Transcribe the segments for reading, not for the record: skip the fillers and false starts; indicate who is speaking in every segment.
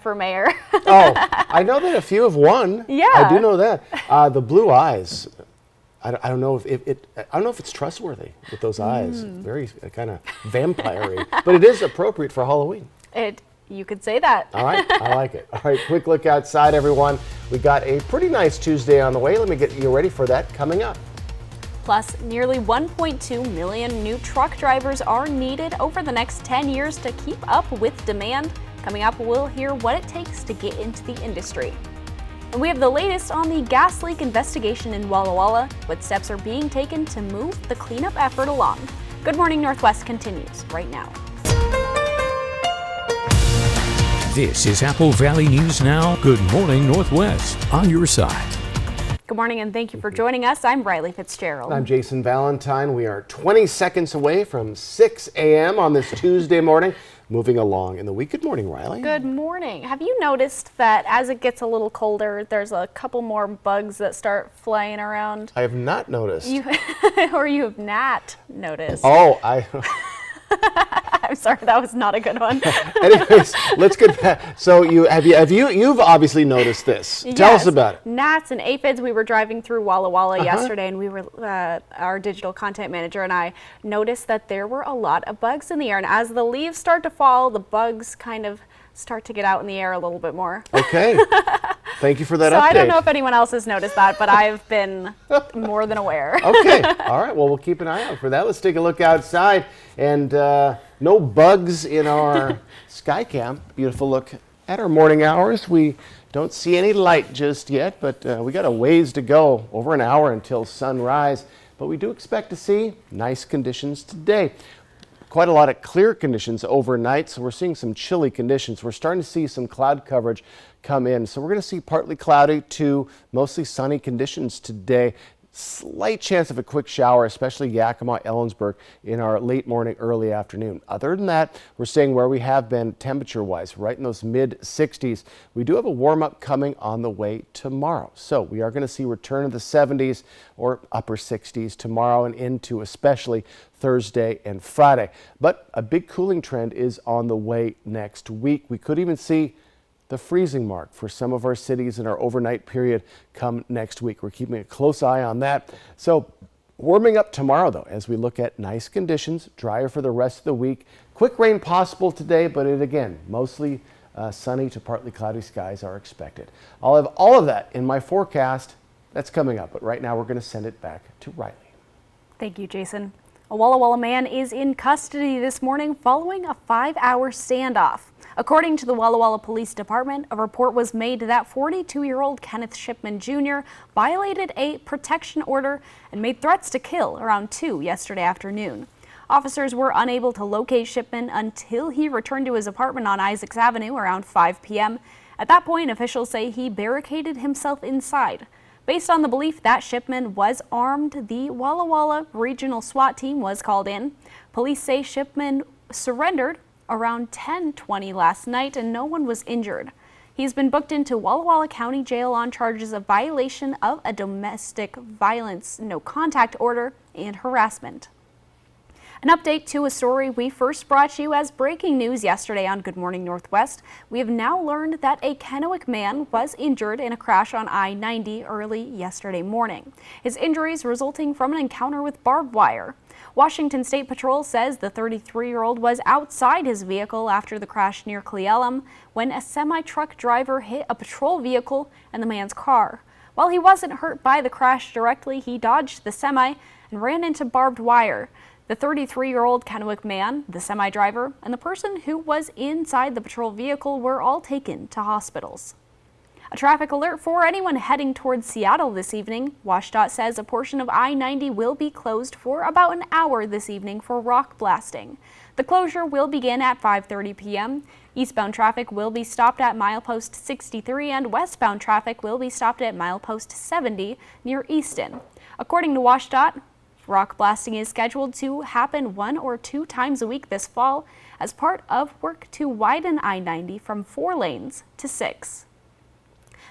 Speaker 1: for mayor.
Speaker 2: Oh, I know that a few have won.
Speaker 1: Yeah.
Speaker 2: I do know that. The blue eyes, I don't know if I don't know if it's trustworthy with those eyes. Very kind of vampire-y. But it is appropriate for Halloween.
Speaker 1: You could say that.
Speaker 2: All right, I like it. All right, quick look outside, everyone. We got a pretty nice Tuesday on the way. Let me get you ready for that coming up.
Speaker 1: Plus, nearly 1.2 million new truck drivers are needed over the next 10 years to keep up with demand. Coming up, we'll hear what it takes to get into the industry. And we have the latest on the gas leak investigation in Walla Walla. What steps are being taken to move the cleanup effort along? Good Morning Northwest continues right now.
Speaker 3: This is Apple Valley News Now. Good Morning Northwest, on your side.
Speaker 1: Good morning and thank you for joining us. I'm Riley Fitzgerald.
Speaker 2: I'm Jason Valentine. We are 20 seconds away from 6 a.m. on this Tuesday morning. Moving along in the week. Good morning, Riley.
Speaker 1: Good morning. Have you noticed that as it gets a little colder, there's a couple more bugs that start flying around?
Speaker 2: I have not noticed.
Speaker 1: Or you have not noticed.
Speaker 2: Oh,
Speaker 1: I'm sorry, that was not a good one.
Speaker 2: Anyways, let's get back. So you've obviously noticed this.
Speaker 1: Yes.
Speaker 2: Tell us about it.
Speaker 1: Gnats and aphids. We were driving through Walla Walla yesterday, and we were our digital content manager and I noticed that there were a lot of bugs in the air. And as the leaves start to fall, the bugs kind of start to get out in the air a little bit more.
Speaker 2: Okay. Thank you for that update.
Speaker 1: So I don't know if anyone else has noticed that, but I've been more than aware.
Speaker 2: Okay. All right. Well, we'll keep an eye out for that. Let's take a look outside. And no bugs in our sky cam. Beautiful look at our morning hours. We don't see any light just yet, but we got a ways to go, over an hour until sunrise. But we do expect to see nice conditions today. Quite a lot of clear conditions overnight, so we're seeing some chilly conditions. We're starting to see some cloud coverage come in. So we're going to see partly cloudy to mostly sunny conditions today. Slight chance of a quick shower, especially Yakima, Ellensburg, in our late morning, early afternoon. Other than that, we're staying where we have been temperature-wise, right in those mid-60s. We do have a warm-up coming on the way tomorrow. So we are going to see return of the 70s or upper 60s tomorrow and into especially Thursday and Friday. But a big cooling trend is on the way next week. We could even see the freezing mark for some of our cities in our overnight period come next week. We're keeping a close eye on that. So warming up tomorrow, though, as we look at nice conditions, drier for the rest of the week. Quick rain possible today, but again, mostly sunny to partly cloudy skies are expected. I'll have all of that in my forecast. That's coming up, but right now we're going to send it back to Riley.
Speaker 1: Thank you, Jason. A Walla Walla man is in custody this morning following a 5-hour standoff. According to the Walla Walla Police Department, a report was made that 42-year-old Kenneth Shipman Jr. violated a protection order and made threats to kill around 2 yesterday afternoon. Officers were unable to locate Shipman until he returned to his apartment on Isaacs Avenue around 5 p.m. At that point, officials say he barricaded himself inside. Based on the belief that Shipman was armed, the Walla Walla Regional SWAT team was called in. Police say Shipman surrendered around 10:20 last night and no one was injured. He's been booked into Walla Walla County Jail on charges of violation of a domestic violence no contact order and harassment. An update to a story we first brought you as breaking news yesterday on Good Morning Northwest. We have now learned that a Kennewick man was injured in a crash on I-90 early yesterday morning. His injuries resulting from an encounter with barbed wire. Washington State Patrol says the 33-year-old was outside his vehicle after the crash near Cle Elum when a semi-truck driver hit a patrol vehicle and the man's car. While he wasn't hurt by the crash directly, he dodged the semi and ran into barbed wire. The 33-year-old Kennewick man, the semi-driver, and the person who was inside the patrol vehicle were all taken to hospitals. A traffic alert for anyone heading towards Seattle this evening. WashDOT says a portion of I-90 will be closed for about an hour this evening for rock blasting. The closure will begin at 5:30 p.m. Eastbound traffic will be stopped at milepost 63 and westbound traffic will be stopped at milepost 70 near Easton. According to WashDOT, rock blasting is scheduled to happen 1 or 2 times a week this fall as part of work to widen I-90 from 4 lanes to 6.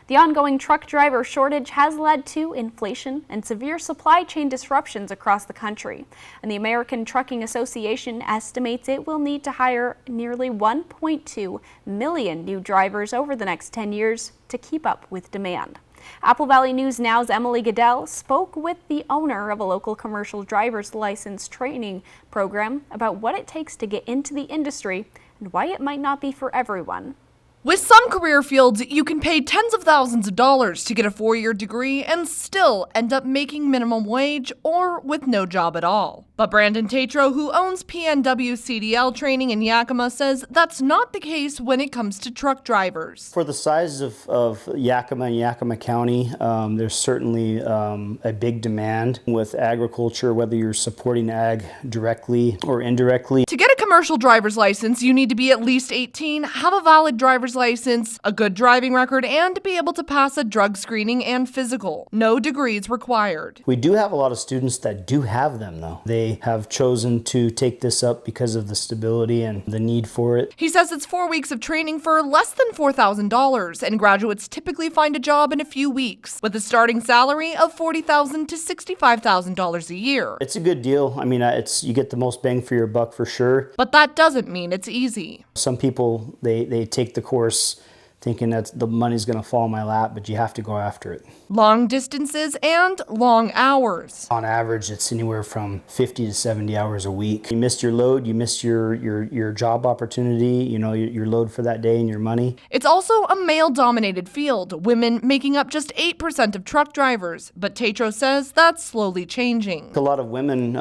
Speaker 1: The ongoing truck driver shortage has led to inflation and severe supply chain disruptions across the country. And the American Trucking Association estimates it will need to hire nearly 1.2 million new drivers over the next 10 years to keep up with demand. Apple Valley News Now's Emily Goodell spoke with the owner of a local commercial driver's license training program about what it takes to get into the industry and why it might not be for everyone.
Speaker 4: With some career fields, you can pay tens of thousands of dollars to get a 4-year degree and still end up making minimum wage or with no job at all. But Brandon Tatro, who owns PNW CDL training in Yakima, says that's not the case when it comes to truck drivers.
Speaker 5: For the size of Yakima and Yakima County, there's certainly a big demand with agriculture, whether you're supporting ag directly or indirectly.
Speaker 4: To get a commercial driver's license, you need to be at least 18, have a valid driver's license, a good driving record, and be able to pass a drug screening and physical. No degrees required.
Speaker 5: We do have a lot of students that do have them, though. They have chosen to take this up because of the stability and the need for it.
Speaker 4: He says it's 4 weeks of training for less than $4,000, and graduates typically find a job in a few weeks, with a starting salary of $40,000 to $65,000 a year.
Speaker 5: It's a good deal. I mean, you get the most bang for your buck for sure.
Speaker 4: But that doesn't mean it's easy.
Speaker 5: Some people, they take the course thinking that the money's going to fall in my lap, but you have to go after it.
Speaker 4: Long distances and long hours.
Speaker 5: On average, it's anywhere from 50 to 70 hours a week. You missed your load, you missed your job opportunity, your load for that day and your money.
Speaker 4: It's also a male-dominated field, women making up just 8% of truck drivers, but Tatro says that's slowly changing.
Speaker 5: A lot of women,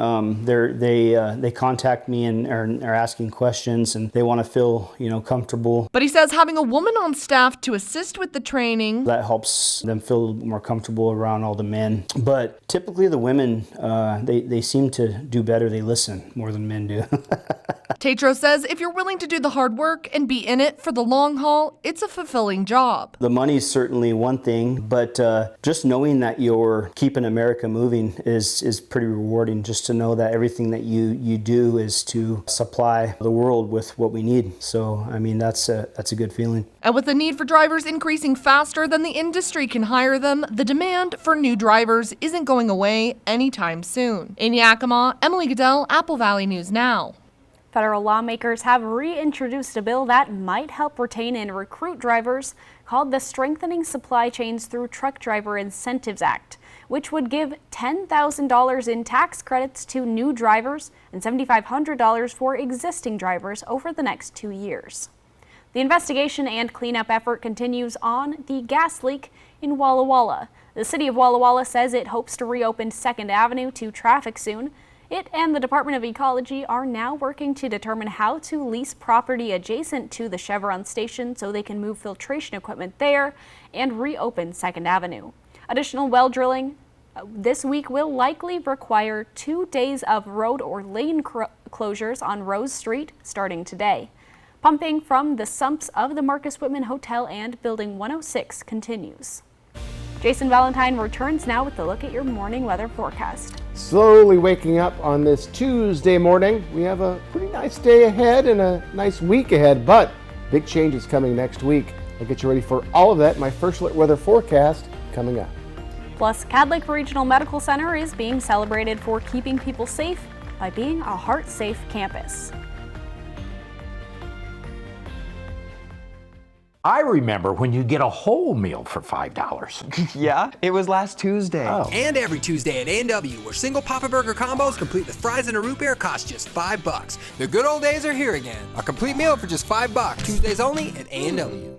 Speaker 5: they contact me and are asking questions, and they want to feel, comfortable.
Speaker 4: But he says having a woman on staff to assist with the training,
Speaker 5: that helps them feel more comfortable around all the men. But typically the women, they seem to do better. They listen more than men do.
Speaker 4: Tatro says if you're willing to do the hard work and be in it for the long haul, it's a fulfilling job.
Speaker 5: The money's certainly one thing, but just knowing that you're keeping America moving is pretty rewarding, just to know that everything that you do is to supply the world with what we need. So, I mean, that's a good feeling.
Speaker 4: And with the need for drivers increasing faster than the industry can hire them, the demand for new drivers isn't going away anytime soon. In Yakima, Emily Goodell, Apple Valley News Now.
Speaker 1: Federal lawmakers have reintroduced a bill that might help retain and recruit drivers called the Strengthening Supply Chains Through Truck Driver Incentives Act, which would give $10,000 in tax credits to new drivers and $7,500 for existing drivers over the next 2 years. The investigation and cleanup effort continues on the gas leak in Walla Walla. The city of Walla Walla says it hopes to reopen 2nd Avenue to traffic soon. It and the Department of Ecology are now working to determine how to lease property adjacent to the Chevron station so they can move filtration equipment there and reopen 2nd Avenue. Additional well drilling this week will likely require 2 days of road or lane closures on Rose Street starting today. Pumping from the sumps of the Marcus Whitman Hotel and Building 106 continues. Jason Valentine returns now with a look at your morning weather forecast.
Speaker 2: Slowly waking up on this Tuesday morning. We have a pretty nice day ahead and a nice week ahead, but big changes coming next week. I'll get you ready for all of that in my First Alert weather forecast coming up.
Speaker 1: Plus, Cad Lake Regional Medical Center is being celebrated for keeping people safe by being a heart-safe campus.
Speaker 6: I remember when you get a whole meal for $5.
Speaker 7: Yeah, it was last Tuesday.
Speaker 6: Oh.
Speaker 8: And every Tuesday at A&W, where single Papa Burger combos complete with fries and a root beer cost just $5. The good old days are here again. A complete meal for just $5. Tuesdays only at A&W.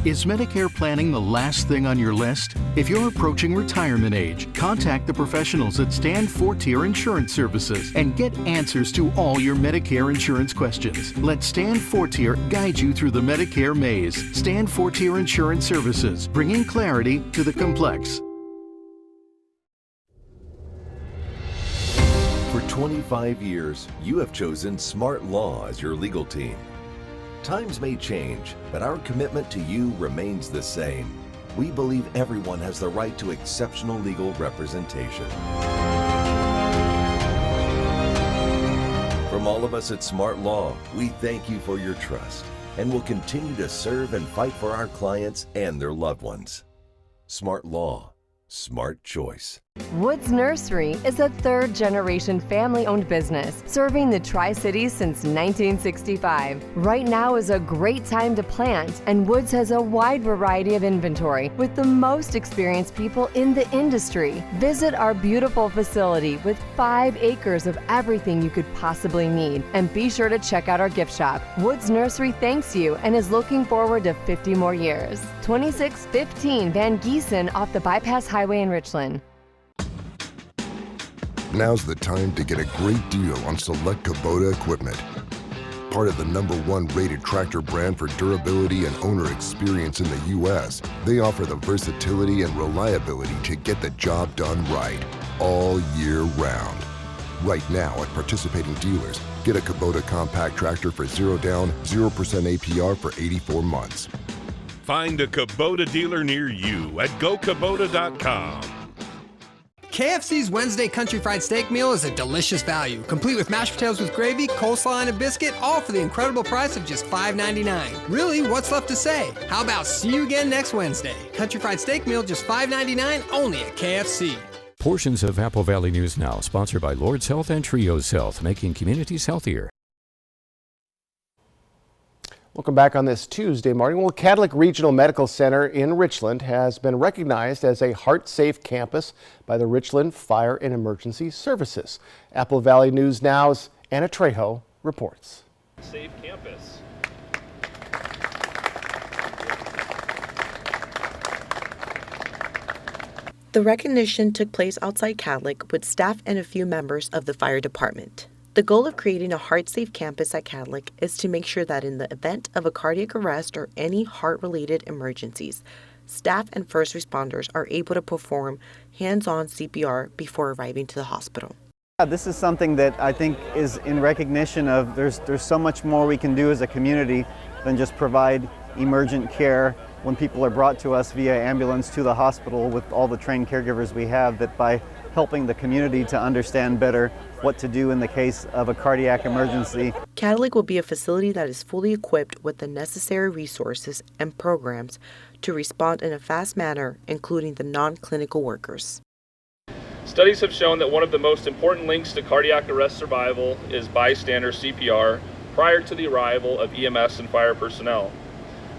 Speaker 9: Is Medicare planning the last thing on your list? If you're approaching retirement age, contact the professionals at Stand Fortier Insurance Services and get answers to all your Medicare insurance questions. Let Stand Fortier guide you through the Medicare maze. Stand Fortier Insurance Services, bringing clarity to the complex.
Speaker 10: For 25 years, you have chosen Smart Law as your legal team. Times may change, but our commitment to you remains the same. We believe everyone has the right to exceptional legal representation. From all of us at Smart Law, we thank you for your trust and will continue to serve and fight for our clients and their loved ones. Smart Law, smart choice.
Speaker 11: Woods Nursery is a third-generation family-owned business serving the Tri-Cities since 1965. Right now is a great time to plant, and Woods has a wide variety of inventory with the most experienced people in the industry. Visit our beautiful facility with 5 acres of everything you could possibly need, and be sure to check out our gift shop. Woods Nursery thanks you and is looking forward to 50 more years. 2615 Van Giesen off the Bypass Highway in Richland.
Speaker 12: Now's the time to get a great deal on select Kubota equipment. Part of the #1 rated tractor brand for durability and owner experience in the U.S., they offer the versatility and reliability to get the job done right, all year round. Right now at participating dealers, get a Kubota compact tractor for 0 down, 0% APR for 84 months.
Speaker 13: Find a Kubota dealer near you at gokubota.com.
Speaker 8: KFC's Wednesday Country Fried Steak Meal is a delicious value, complete with mashed potatoes with gravy, coleslaw, and a biscuit, all for the incredible price of just $5.99. Really, what's left to say? How about see you again next Wednesday? Country Fried Steak Meal, just $5.99, only at KFC.
Speaker 3: Portions of Apple Valley News Now, sponsored by Lord's Health and Trios Health, making communities healthier.
Speaker 2: Welcome back on this Tuesday morning. Well, Catholic Regional Medical Center in Richland has been recognized as a heart-safe campus by the Richland Fire and Emergency Services. Apple Valley News Now's Anna Trejo reports.
Speaker 14: Safe campus.
Speaker 15: The recognition took place outside Catholic with staff and a few members of the fire department. The goal of creating a heart-safe campus at Catholic is to make sure that in the event of a cardiac arrest or any heart-related emergencies, staff and first responders are able to perform hands-on CPR before arriving to the hospital.
Speaker 16: This is something that I think is in recognition of there's so much more we can do as a community than just provide emergent care when people are brought to us via ambulance to the hospital with all the trained caregivers we have, that by helping the community to understand better what to do in the case of a cardiac emergency.
Speaker 15: Catholic will be a facility that is fully equipped with the necessary resources and programs to respond in a fast manner, including the non-clinical workers.
Speaker 14: Studies have shown that one of the most important links to cardiac arrest survival is bystander CPR prior to the arrival of EMS and fire personnel.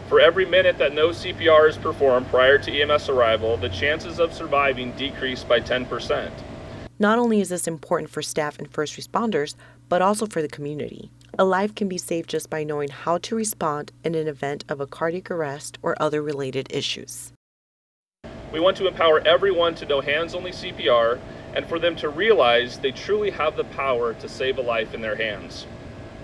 Speaker 14: For every minute that no CPR is performed prior to EMS arrival, the chances of surviving decrease by 10%.
Speaker 15: Not only is this important for staff and first responders, but also for the community. A life can be saved just by knowing how to respond in an event of a cardiac arrest or other related issues.
Speaker 14: We want to empower everyone to know hands-only CPR and for them to realize they truly have the power to save a life in their hands.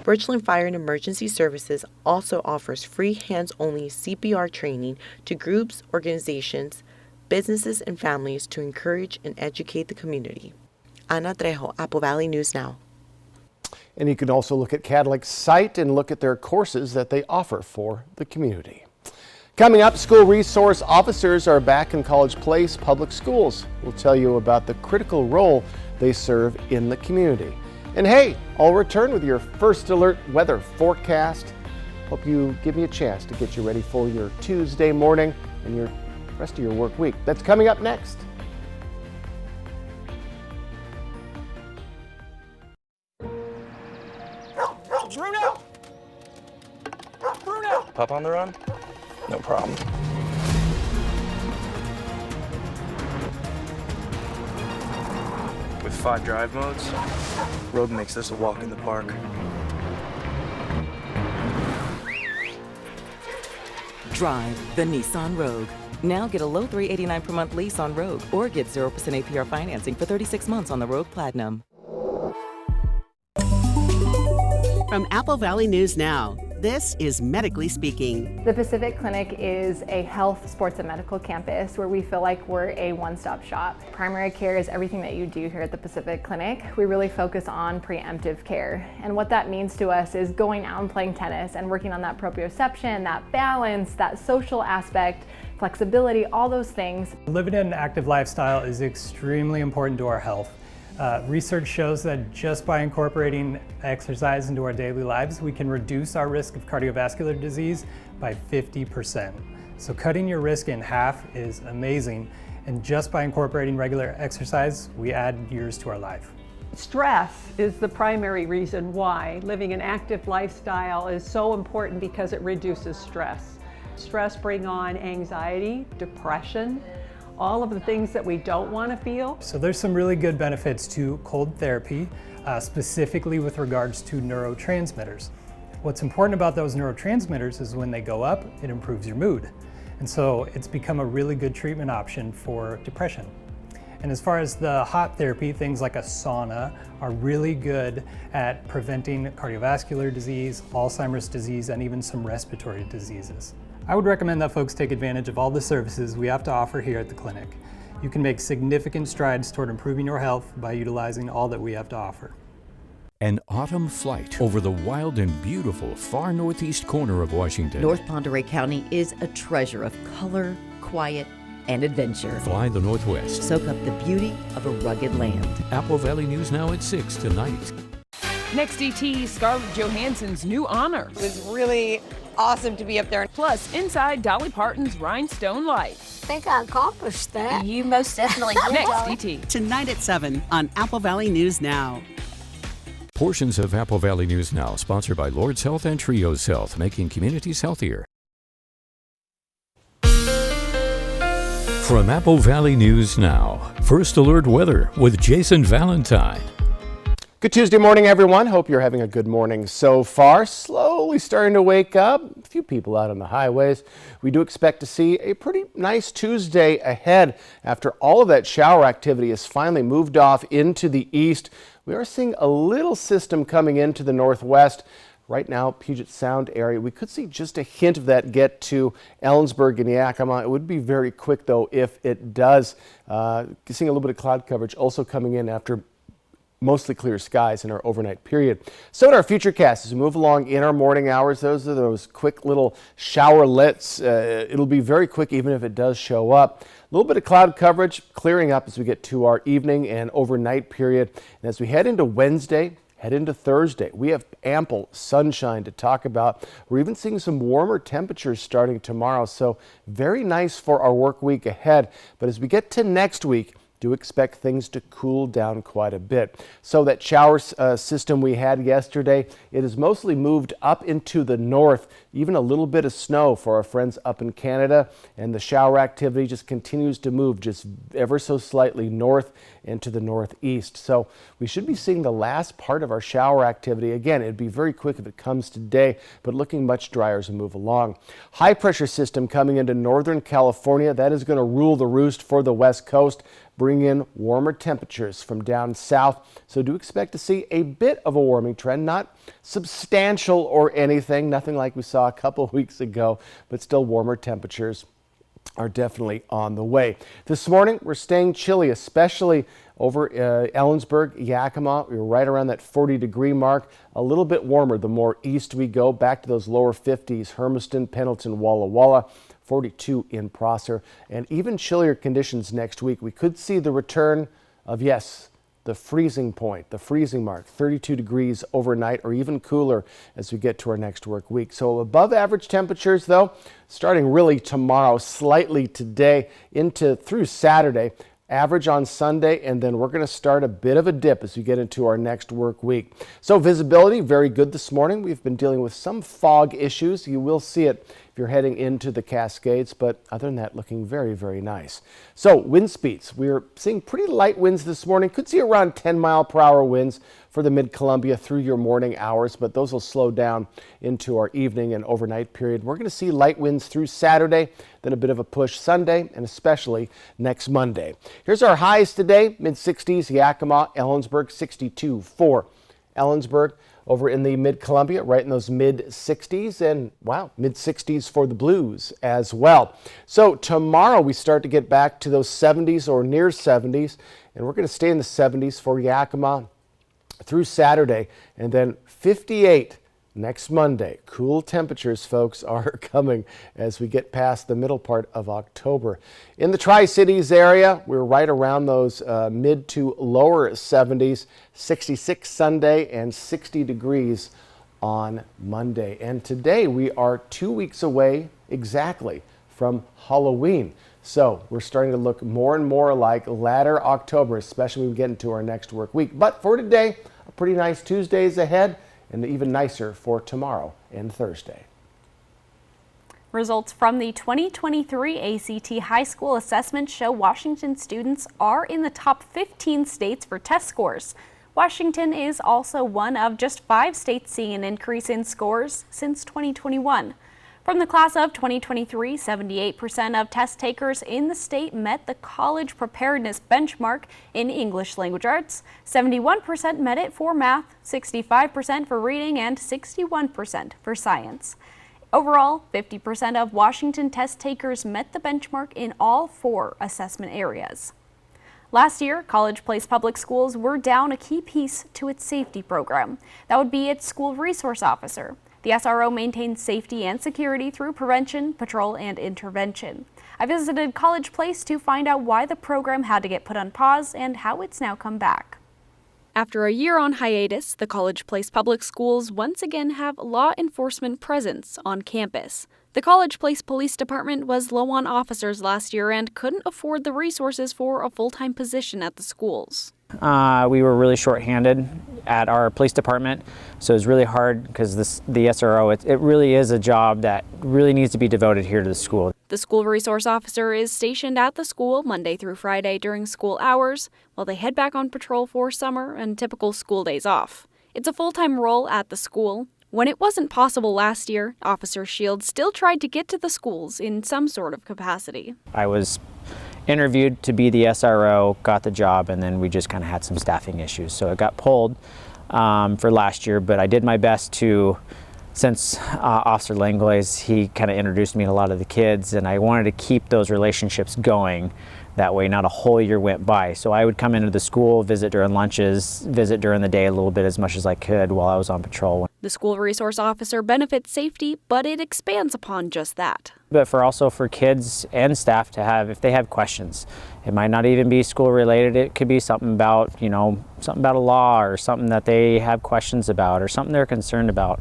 Speaker 15: Richland Fire and Emergency Services also offers free hands-only CPR training to groups, organizations, businesses, and families to encourage and educate the community. Ana Trejo, Apple Valley News Now.
Speaker 2: And you can also look at Catholic's site and look at their courses that they offer for the community. Coming up, school resource officers are back in College Place Public Schools. We'll tell you about the critical role they serve in the community. And hey, I'll return with your first alert weather forecast. Hope you give me a chance to get you ready for your Tuesday morning and your rest of your work week. That's coming up next.
Speaker 17: Bruno! Bruno! Pup on the run? No problem. With 5 drive modes, Rogue makes this a walk in the park.
Speaker 18: Drive the Nissan Rogue. Now get a low $389 per month lease on Rogue or get 0% APR financing for 36 months on the Rogue Platinum.
Speaker 19: From Apple Valley News Now, this is Medically Speaking.
Speaker 20: The Pacific Clinic is a health, sports, and medical campus where we feel like we're a one-stop shop. Primary care is everything that you do here at the Pacific Clinic. We really focus on preemptive care. And what that means to us is going out and playing tennis and working on that proprioception, that balance, that social aspect, flexibility, all those things.
Speaker 21: Living an active lifestyle is extremely important to our health. Research shows that just by incorporating exercise into our daily lives, we can reduce our risk of cardiovascular disease by 50%. So cutting your risk in half is amazing, and just by incorporating regular exercise, we add years to our life.
Speaker 22: Stress is the primary reason why living an active lifestyle is so important, because it reduces stress. Stress brings on anxiety, depression, all of the things that we don't want to feel.
Speaker 21: So there's some really good benefits to cold therapy, specifically with regards to neurotransmitters. What's important about those neurotransmitters is when they go up, it improves your mood. And so it's become a really good treatment option for depression. And as far as the hot therapy, things like a sauna are really good at preventing cardiovascular disease, Alzheimer's disease, and even some respiratory diseases. I would recommend that folks take advantage of all the services we have to offer here at the clinic. You can make significant strides toward improving your health by utilizing all that we have to offer.
Speaker 3: An autumn flight over the wild and beautiful far northeast corner of Washington.
Speaker 23: North Pend Oreille County is a treasure of color, quiet, and adventure.
Speaker 3: Fly the Northwest.
Speaker 23: Soak up the beauty of a rugged land.
Speaker 3: Apple Valley News Now at 6 tonight.
Speaker 24: Next ET, Scarlett Johansson's new honor.
Speaker 25: It was really awesome to be up there.
Speaker 24: Plus, inside Dolly Parton's Rhinestone Light.
Speaker 26: I think I accomplished that. You most definitely did.
Speaker 24: Next ET.
Speaker 19: Tonight at 7 on Apple Valley News Now.
Speaker 3: Portions of Apple Valley News Now, sponsored by Lord's Health and Trios Health, making communities healthier. From Apple Valley News Now, First Alert Weather with Jason Valentine.
Speaker 2: Good Tuesday morning, everyone. Hope you're having a good morning so far. Slowly starting to wake up. A few people out on the highways. We do expect to see a pretty nice Tuesday ahead after all of that shower activity has finally moved off into the east. We are seeing a little system coming into the northwest. Right now, Puget Sound area, we could see just a hint of that get to Ellensburg and Yakima. It would be very quick, though, if it does. Seeing a little bit of cloud coverage also coming in after mostly clear skies in our overnight period. So in our futurecast, as we move along in our morning hours, those are those quick little showerlets. It'll be very quick even if it does show up. A little bit of cloud coverage clearing up as we get to our evening and overnight period. And as we head into Wednesday, head into Thursday, we have ample sunshine to talk about. We're even seeing some warmer temperatures starting tomorrow, so very nice for our work week ahead. But as we get to next week, do expect things to cool down quite a bit. So that shower system we had yesterday, it has mostly moved up into the north, even a little bit of snow for our friends up in Canada, and the shower activity just continues to move just ever so slightly north into the northeast. So we should be seeing the last part of our shower activity. Again, it'd be very quick if it comes today, but looking much drier as we move along. High pressure system coming into northern California. That is going to rule the roost for the west coast, bring in warmer temperatures from down south. So do expect to see a bit of a warming trend, not substantial or anything, nothing like we saw a couple of weeks ago, but still warmer temperatures are definitely on the way. This morning, we're staying chilly, especially over Ellensburg, Yakima. We're right around that 40-degree mark. A little bit warmer the more east we go, back to those lower 50s, Hermiston, Pendleton, Walla Walla. 42 in Prosser, and even chillier conditions next week. We could see the return of, yes, the freezing point, the freezing mark, 32 degrees overnight or even cooler as we get to our next work week. So above average temperatures, though, starting really tomorrow, slightly today through Saturday. Average on Sunday, and then we're going to start a bit of a dip as we get into our next work week. So visibility, very good this morning. We've been dealing with some fog issues. You will see it if you're heading into the Cascades, but other than that, looking very, very nice. So wind speeds, we're seeing pretty light winds this morning. Could see around 10-mile-per-hour winds for the mid-Columbia through your morning hours, but those will slow down into our evening and overnight period. We're going to see light winds through Saturday, then a bit of a push Sunday, and especially next Monday. Here's our highs today, mid-60s, Yakima, Ellensburg, 62 for Ellensburg. Over in the mid-Columbia, right in those mid-60s, and wow, mid-60s for the Blues as well. So tomorrow we start to get back to those 70s or near 70s, and we're going to stay in the 70s for Yakima through Saturday, and then 58 next Monday. Cool temperatures, folks, are coming as we get past the middle part of October. In the Tri-Cities area, we're right around those mid to lower 70s, 66 Sunday and 60 degrees on Monday. And today we are 2 weeks away exactly from Halloween. So we're starting to look more and more like latter October, especially when we get into our next work week. But for today, a pretty nice Tuesday's ahead, and even nicer for tomorrow and Thursday.
Speaker 1: Results from the 2023 ACT High School Assessment show Washington students are in the top 15 states for test scores. Washington is also one of just 5 states seeing an increase in scores since 2021. From the class of 2023, 78% of test takers in the state met the college preparedness benchmark in English language arts, 71% met it for math, 65% for reading, and 61% for science. Overall, 50% of Washington test takers met the benchmark in all 4 assessment areas. Last year, College Place Public Schools were down a key piece to its safety program. That would be its school resource officer. The SRO maintains safety and security through prevention, patrol, and intervention. I visited College Place to find out why the program had to get put on pause and how it's now come back. After a year on hiatus, the College Place Public Schools once again have law enforcement presence on campus. The College Place Police Department was low on officers last year and couldn't afford the resources for a full-time position at the schools.
Speaker 4: We were really short-handed at our police department, so it was really hard because the SRO, it really is a job that really needs to be devoted here to the school.
Speaker 1: The school resource officer is stationed at the school Monday through Friday during school hours, while they head back on patrol for summer and typical school days off. It's a full-time role at the school. When it wasn't possible last year, Officer Shields still tried to get to the schools in some sort of capacity.
Speaker 4: I was interviewed to be the SRO, got the job, and then we just kind of had some staffing issues. So it got pulled for last year, but I did my best to, since Officer Langlois, he kind of introduced me to a lot of the kids, and I wanted to keep those relationships going. That way not a whole year went by. So I would come into the school, visit during lunches, visit during the day a little bit as much as I could while I was on patrol.
Speaker 1: The school resource officer benefits safety, but it expands upon just that.
Speaker 4: But also for kids and staff to have, if they have questions, it might not even be school related. It could be something about, something about a law or something that they have questions about or something they're concerned about.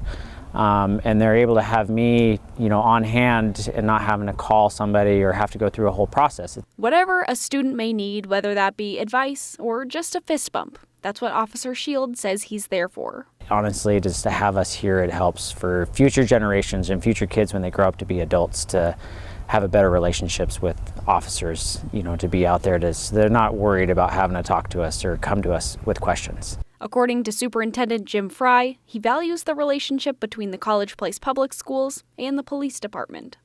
Speaker 4: And they're able to have me, on hand and not having to call somebody or have to go through a whole process.
Speaker 1: Whatever a student may need, whether that be advice or just a fist bump, that's what Officer Shields says he's there for.
Speaker 4: Honestly, just to have us here, it helps for future generations and future kids when they grow up to be adults to have a better relationships with officers, to be out there so they're not worried about having to talk to us or come to us with questions.
Speaker 1: According to Superintendent Jim Fry, he values the relationship between the College Place Public Schools and the police department.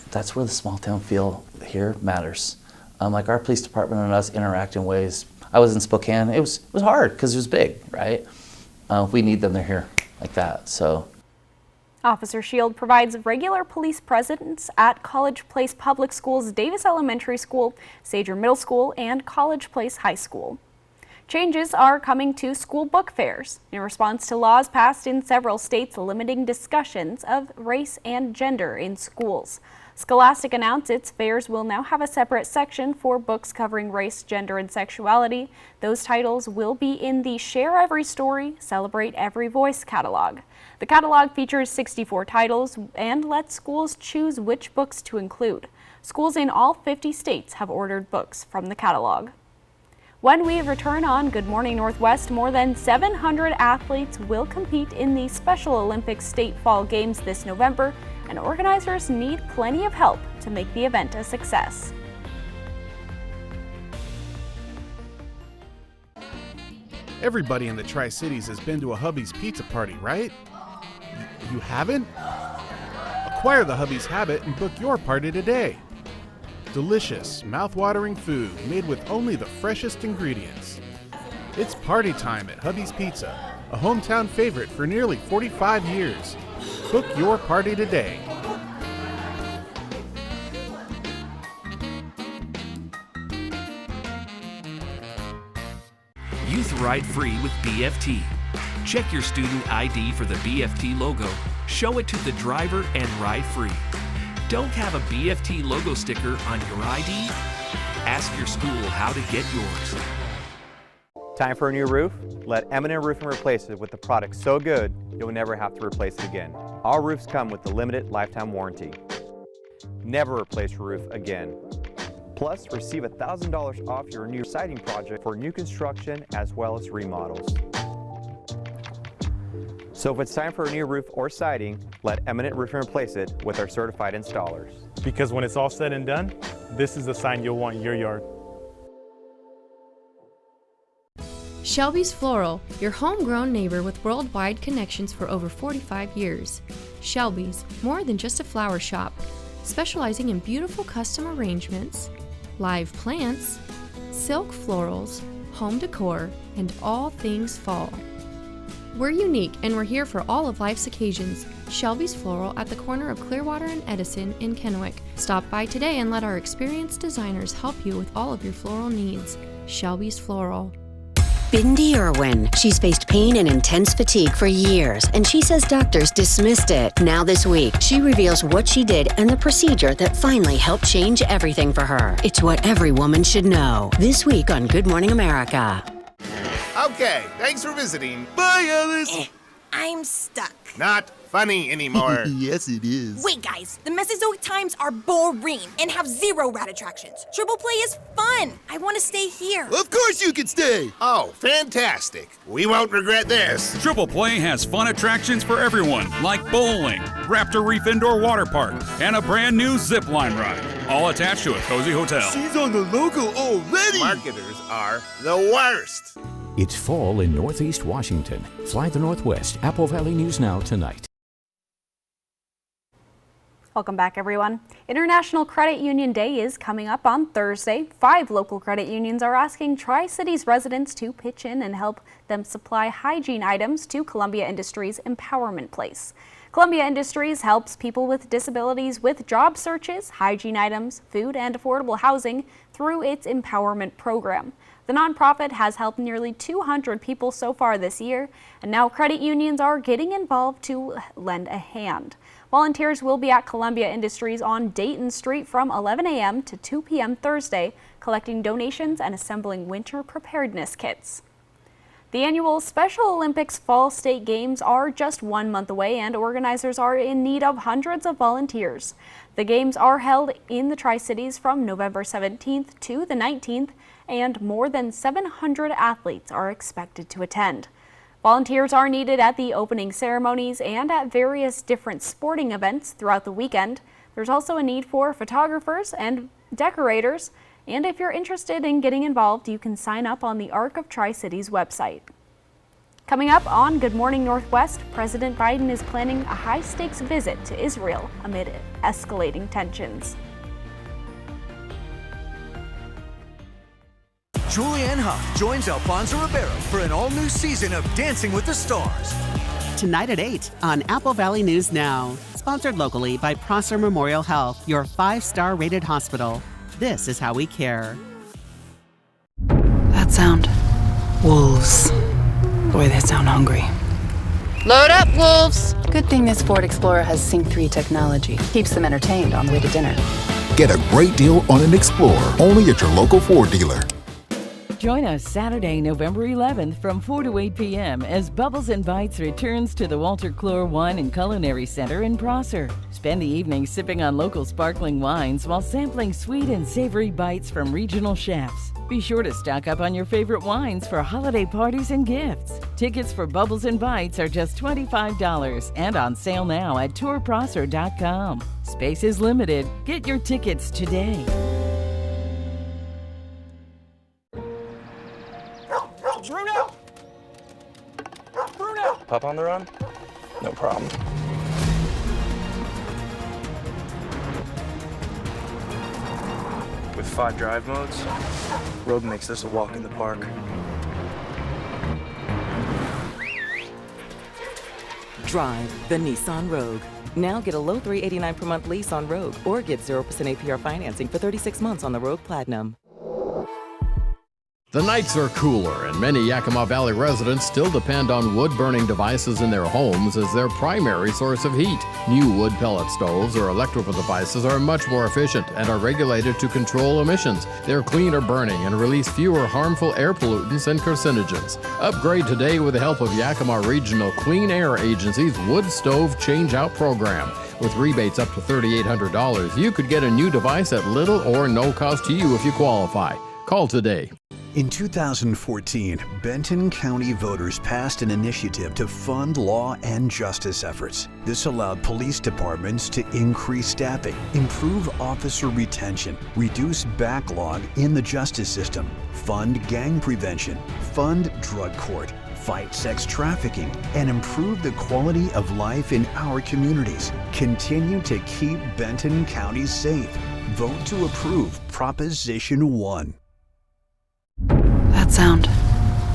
Speaker 5: That's where the small town feel here matters. Like our police department and us interact in ways. I was in Spokane. It was hard because it was big, right? If we need them, they're here like that. So.
Speaker 1: Officer Shield provides regular police presence at College Place Public Schools, Davis Elementary School, Sager Middle School, and College Place High School. Changes are coming to school book fairs in response to laws passed in several states limiting discussions of race and gender in schools. Scholastic announced its fairs will now have a separate section for books covering race, gender, and sexuality. Those titles will be in the Share Every Story, Celebrate Every Voice catalog. The catalog features 64 titles and lets schools choose which books to include. Schools in all 50 states have ordered books from the catalog. When we return on Good Morning Northwest, more than 700 athletes will compete in the Special Olympics State Fall Games this November, and organizers need plenty of help to make the event a success.
Speaker 6: Everybody in the Tri-Cities has been to a Hubby's Pizza Party, right? You haven't? Acquire the Hubby's habit and book your party today. Delicious, mouth-watering food made with only the freshest ingredients. It's party time at Hubby's Pizza, a hometown favorite for nearly 45 years. Book your party today.
Speaker 7: Youth Ride Free with BFT. Check your student ID for the BFT logo. Show it to the driver and ride free. Don't have a BFT logo sticker on your ID? Ask your school how to get yours.
Speaker 9: Time for a new roof? Let M&M Roofing replace it with a product so good you'll never have to replace it again. Our roofs come with the limited lifetime warranty. Never replace your roof again. Plus, receive $1,000 off your new siding project for new construction as well as remodels. So if it's time for a new roof or siding, let Eminent Roofing replace it with our certified installers.
Speaker 10: Because when it's all said and done, this is the sign you'll want in your yard.
Speaker 11: Shelby's Floral, your homegrown neighbor with worldwide connections for over 45 years. Shelby's, more than just a flower shop, specializing in beautiful custom arrangements, live plants, silk florals, home decor, and all things fall. We're unique and we're here for all of life's occasions. Shelby's Floral at the corner of Clearwater and Edison in Kennewick. Stop by today and let our experienced designers help you with all of your floral needs. Shelby's Floral.
Speaker 12: Bindi Irwin. She's faced pain and intense fatigue for years, and she says doctors dismissed it. Now this week, she reveals what she did and the procedure that finally helped change everything for her. It's what every woman should know. This week on Good Morning America.
Speaker 13: Okay, thanks for visiting. Bye, Alice.
Speaker 27: I'm stuck.
Speaker 13: Not funny anymore.
Speaker 27: Yes, it is. Wait, guys. The Mesozoic times are boring and have zero rad attractions. Triple play is fun. I want to stay here.
Speaker 13: Of course you can stay. Oh, fantastic. We won't regret this.
Speaker 28: Triple Play has fun attractions for everyone, like bowling, Raptor Reef Indoor Water Park, and a brand new zip line ride, all attached to a cozy hotel.
Speaker 13: She's on the logo already. Marketers are the worst.
Speaker 3: It's fall in Northeast Washington. Fly the Northwest. Apple Valley News Now tonight.
Speaker 1: Welcome back, everyone. International Credit Union Day is coming up on Thursday. 5 local credit unions are asking Tri-Cities residents to pitch in and help them supply hygiene items to Columbia Industries Empowerment Place. Columbia Industries helps people with disabilities with job searches, hygiene items, food, and affordable housing through its empowerment program. The nonprofit has helped nearly 200 people so far this year, and now credit unions are getting involved to lend a hand. Volunteers will be at Columbia Industries on Dayton Street from 11 a.m. to 2 p.m. Thursday, collecting donations and assembling winter preparedness kits. The annual Special Olympics Fall State Games are just 1 month away, and organizers are in need of hundreds of volunteers. The games are held in the Tri-Cities from November 17th to the 19th, and more than 700 athletes are expected to attend. Volunteers are needed at the opening ceremonies and at various different sporting events throughout the weekend. There's also a need for photographers and decorators, and if you're interested in getting involved, you can sign up on the Arc of Tri-Cities website. Coming up on Good Morning Northwest, President Biden is planning a high-stakes visit to Israel amid escalating tensions.
Speaker 29: Julianne Hough joins Alfonso Ribeiro for an all-new season of Dancing with the Stars.
Speaker 19: Tonight at 8 on Apple Valley News Now. Sponsored locally by Prosser Memorial Health, your 5-star rated hospital. This is how we care.
Speaker 30: That sound. Wolves. Boy, they sound hungry.
Speaker 31: Load up, wolves!
Speaker 30: Good thing this Ford Explorer has Sync 3 technology. Keeps them entertained on the way to dinner.
Speaker 32: Get a great deal on an Explorer, only at your local Ford dealer.
Speaker 33: Join us Saturday, November 11th from 4 to 8 p.m. as Bubbles and Bites returns to the Walter Clore Wine and Culinary Center in Prosser. Spend the evening sipping on local sparkling wines while sampling sweet and savory bites from regional chefs. Be sure to stock up on your favorite wines for holiday parties and gifts. Tickets for Bubbles and Bites are just $25 and on sale now at tourprosser.com. Space is limited. Get your tickets today.
Speaker 17: Bruno! Bruno! Pup on the run? No problem. With 5 drive modes, Rogue makes this a walk in the park.
Speaker 18: Drive the Nissan Rogue. Now get a low $389 per month lease on Rogue or get 0% APR financing for 36 months on the Rogue Platinum.
Speaker 2: The nights are cooler, and many Yakima Valley residents still depend on wood-burning devices in their homes as their primary source of heat. New wood pellet stoves or electrical devices are much more efficient and are regulated to control emissions. They're cleaner burning and release fewer harmful air pollutants and carcinogens. Upgrade today with the help of Yakima Regional Clean Air Agency's Wood Stove Change-Out Program. With rebates up to $3,800, you could get a new device at little or no cost to you if you qualify. Call today.
Speaker 4: In 2014, Benton County voters passed an initiative to fund law and justice efforts. This allowed police departments to increase staffing, improve officer retention, reduce backlog in the justice system, fund gang prevention, fund drug court, fight sex trafficking, and improve the quality of life in our communities. Continue to keep Benton County safe. Vote to approve Proposition 1.
Speaker 30: That sound.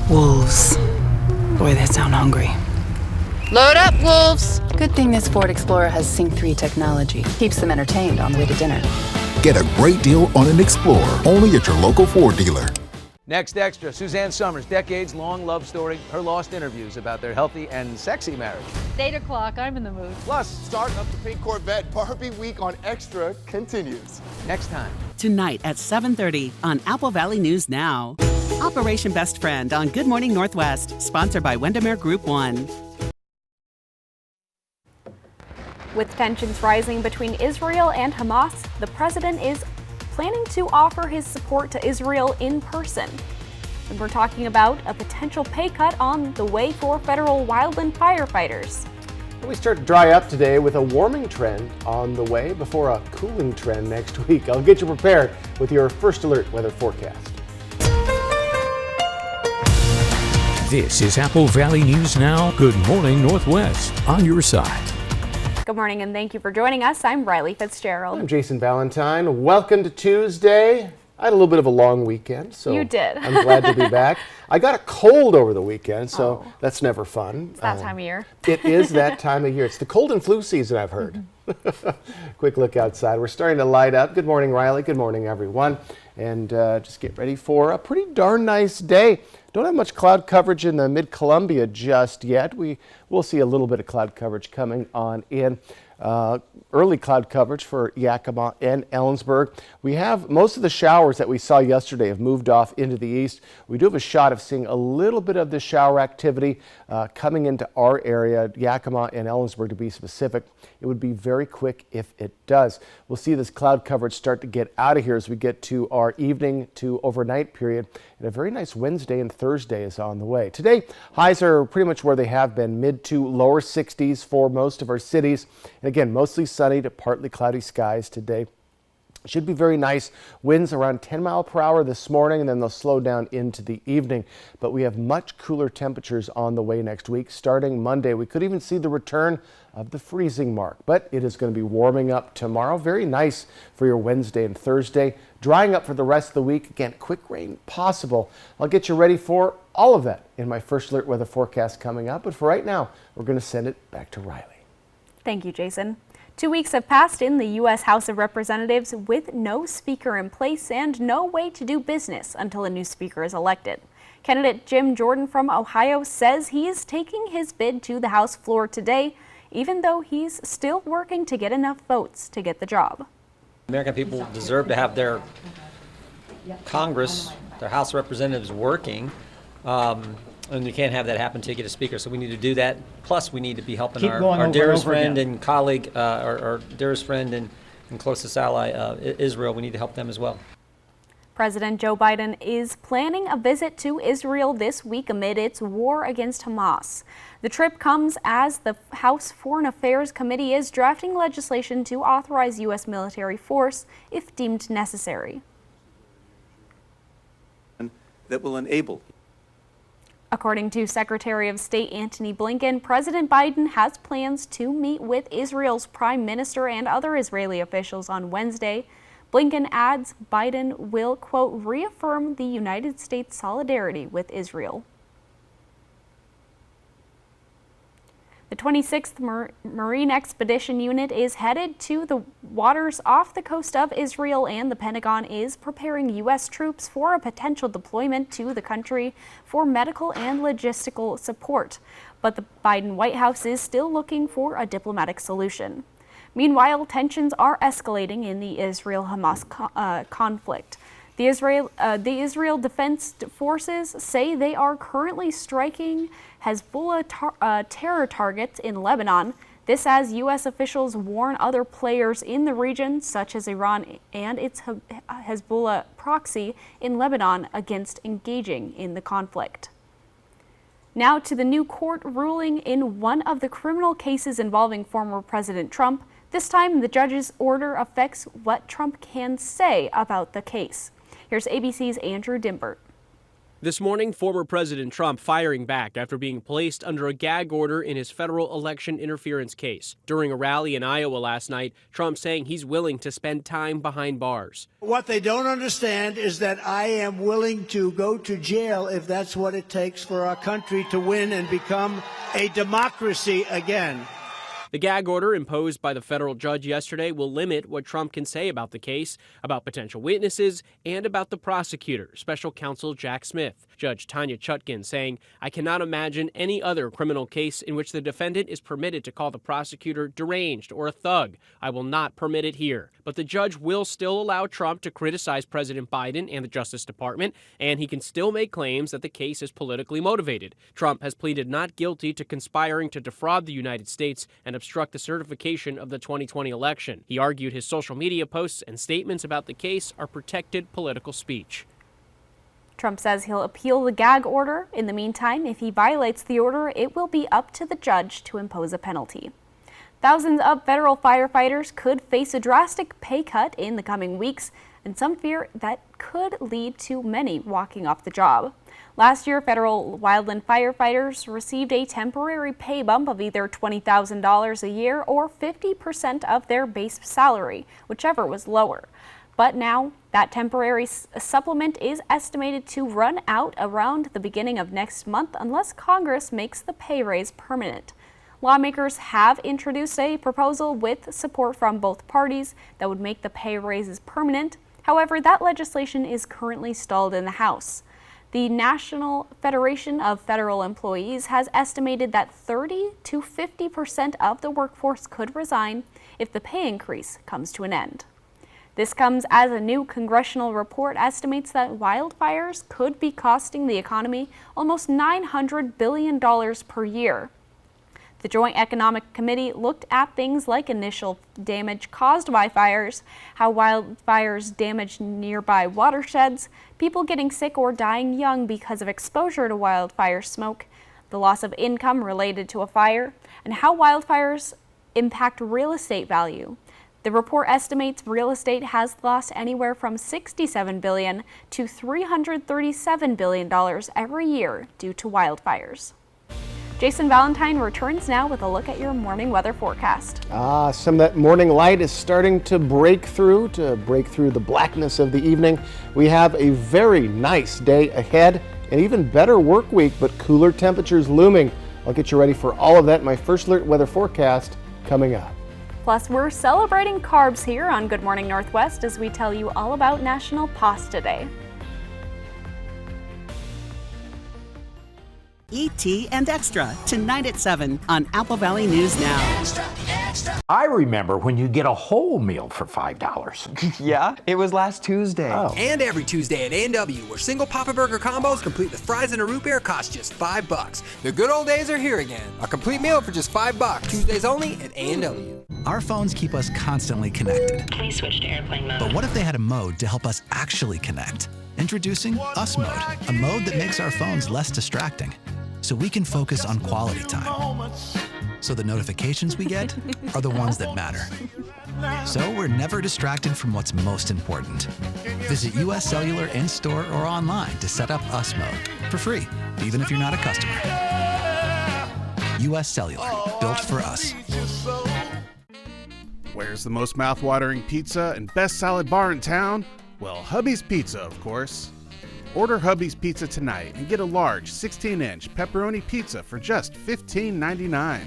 Speaker 30: Wolves. Boy, they sound hungry.
Speaker 31: Load up, wolves!
Speaker 30: Good thing this Ford Explorer has Sync 3 technology. Keeps them entertained on the way to dinner.
Speaker 32: Get a great deal on an Explorer, only at your local Ford dealer.
Speaker 8: Next extra, Suzanne Summers' decades-long love story, her lost interviews about their healthy and sexy marriage.
Speaker 14: It's 8 o'clock, I'm in the mood.
Speaker 15: Plus, starting up the pink Corvette Barbie Week on Extra continues.
Speaker 8: Next time.
Speaker 19: Tonight at 7:30 on Apple Valley News Now. Operation Best Friend on Good Morning Northwest, sponsored by Windermere Group 1.
Speaker 1: With tensions rising between Israel and Hamas, the president is planning to offer his support to Israel in person. And we're talking about a potential pay cut on the way for federal wildland firefighters.
Speaker 16: We start to dry up today with a warming trend on the way before a cooling trend next week. I'll get you prepared with your first alert weather forecast.
Speaker 3: This is Apple Valley News Now. Good morning, Northwest. On your side.
Speaker 1: Good morning and thank you for joining us. I'm Riley Fitzgerald.
Speaker 16: I'm Jason Valentine. Welcome to Tuesday. I had a little bit of a long weekend, so
Speaker 1: you did.
Speaker 16: I'm glad to be back. I got a cold over the weekend, so that's never fun.
Speaker 1: It's that time of year.
Speaker 16: It is that time of year. It's the cold and flu season, I've heard. Quick look outside. We're starting to light up. Good morning, Riley. Good morning, everyone. And just get ready for a pretty darn nice day. Don't have much cloud coverage in the mid-Columbia just yet. We will see a little bit of cloud coverage coming on in. Early cloud coverage for Yakima and Ellensburg. We have most of the showers that we saw yesterday have moved off into the east. We do have a shot of seeing a little bit of the shower activity coming into our area, Yakima and Ellensburg to be specific. It would be very quick if it does. We'll see this cloud coverage start to get out of here as we get to our evening to overnight period. And a very nice Wednesday and Thursday is on the way. Today, highs are pretty much where they have been, mid to lower 60s for most of our cities. And again, mostly sunny to partly cloudy skies today. Should be very nice. Winds around 10 miles per hour this morning, and then they'll slow down into the evening. But we have much cooler temperatures on the way next week. Starting Monday, we could even see the return of the freezing mark. But it is going to be warming up tomorrow. Very nice for your Wednesday and Thursday. Drying up for the rest of the week. Again, quick rain possible. I'll get you ready for all of that in my first alert weather forecast coming up. But for right now, we're going to send it back to Riley.
Speaker 1: Thank you, Jason. 2 weeks have passed in the U.S. House of Representatives with no speaker in place and no way to do business until a new speaker is elected. Candidate Jim Jordan from Ohio says he is taking his bid to the House floor today, even though he's still working to get enough votes to get the job.
Speaker 20: American people deserve to have their Congress, their House of Representatives working. And you can't have that happen until you get a speaker. So we need to do that. Plus, we need to be helping our dearest friend and colleague, our dearest friend and closest ally, Israel. We need to help them as well.
Speaker 1: President Joe Biden is planning a visit to Israel this week amid its war against Hamas. The trip comes as the House Foreign Affairs Committee is drafting legislation to authorize U.S. military force if deemed necessary.
Speaker 21: That will enable.
Speaker 1: According to Secretary of State Antony Blinken, President Biden has plans to meet with Israel's Prime Minister and other Israeli officials on Wednesday. Blinken adds Biden will, quote, reaffirm the United States' solidarity with Israel. The 26th Marine Expedition Unit is headed to the waters off the coast of Israel, and the Pentagon is preparing U.S. troops for a potential deployment to the country for medical and logistical support. But the Biden White House is still looking for a diplomatic solution. Meanwhile, tensions are escalating in the Israel-Hamas conflict. The Israel Defense Forces say they are currently striking Hezbollah terror targets in Lebanon. This as U.S. officials warn other players in the region, such as Iran and its Hezbollah proxy in Lebanon, against engaging in the conflict. Now to the new court ruling in one of the criminal cases involving former President Trump. This time, the judge's order affects what Trump can say about the case. Here's ABC's Andrew Dimbert.
Speaker 5: This morning, former President Trump firing back after being placed under a gag order in his federal election interference case. During a rally in Iowa last night, Trump saying he's willing to spend time behind bars.
Speaker 6: What they don't understand is that I am willing to go to jail if that's what it takes for our country to win and become a democracy again.
Speaker 5: The gag order imposed by the federal judge yesterday will limit what Trump can say about the case, about potential witnesses, and about the prosecutor, special counsel Jack Smith. Judge Tanya Chutkin saying, "I cannot imagine any other criminal case in which the defendant is permitted to call the prosecutor deranged or a thug. I will not permit it here." But the judge will still allow Trump to criticize President Biden and the Justice Department, and he can still make claims that the case is politically motivated. Trump has pleaded not guilty to conspiring to defraud the United States and obstruct the certification of the 2020 election. He argued his social media posts and statements about the case are protected political speech.
Speaker 1: Trump says he'll appeal the gag order. In the meantime, if he violates the order, it will be up to the judge to impose a penalty. Thousands of federal firefighters could face a drastic pay cut in the coming weeks, and some fear that could lead to many walking off the job. Last year, federal wildland firefighters received a temporary pay bump of either $20,000 a year or 50% of their base salary, whichever was lower. But now, that temporary supplement is estimated to run out around the beginning of next month unless Congress makes the pay raise permanent. Lawmakers have introduced a proposal with support from both parties that would make the pay raises permanent. However, that legislation is currently stalled in the House. The National Federation of Federal Employees has estimated that 30 to 50% of the workforce could resign if the pay increase comes to an end. This comes as a new congressional report estimates that wildfires could be costing the economy almost $900 billion per year. The Joint Economic Committee looked at things like initial damage caused by fires, how wildfires damage nearby watersheds, people getting sick or dying young because of exposure to wildfire smoke, the loss of income related to a fire, and how wildfires impact real estate value. The report estimates real estate has lost anywhere from $67 billion to $337 billion every year due to wildfires. Jason Valentine returns now with a look at your morning weather forecast.
Speaker 16: Some of that morning light is starting to break through the blackness of the evening. We have a very nice day ahead, an even better work week, but cooler temperatures looming. I'll get you ready for all of that in my First Alert weather forecast coming up.
Speaker 1: Plus, we're celebrating carbs here on Good Morning Northwest as we tell you all about National Pasta Day.
Speaker 19: E.T. and Extra, tonight at 7 on Apple Valley News Now.
Speaker 7: I remember when you get a whole meal for $5.
Speaker 17: Yeah, it was last Tuesday.
Speaker 7: Oh.
Speaker 29: And every Tuesday at A&W, where single Papa Burger combos complete with fries and a root beer cost just $5. The good old days are here again. A complete meal for just $5. Tuesdays only at A&W.
Speaker 9: Our phones keep us constantly connected.
Speaker 10: Please switch to airplane mode.
Speaker 9: But what if they had a mode to help us actually connect? Introducing Us Mode, a mode that makes our phones less distracting, so we can focus on quality time. So the notifications we get are the ones that matter. So we're never distracted from what's most important. Visit US Cellular in-store or online to set up Us Mode for free, even if you're not a customer. US Cellular, built for us.
Speaker 11: Where's the most mouth-watering pizza and best salad bar in town? Well, Hubby's Pizza, of course. Order Hubby's Pizza tonight and get a large 16-inch pepperoni pizza for just $15.99.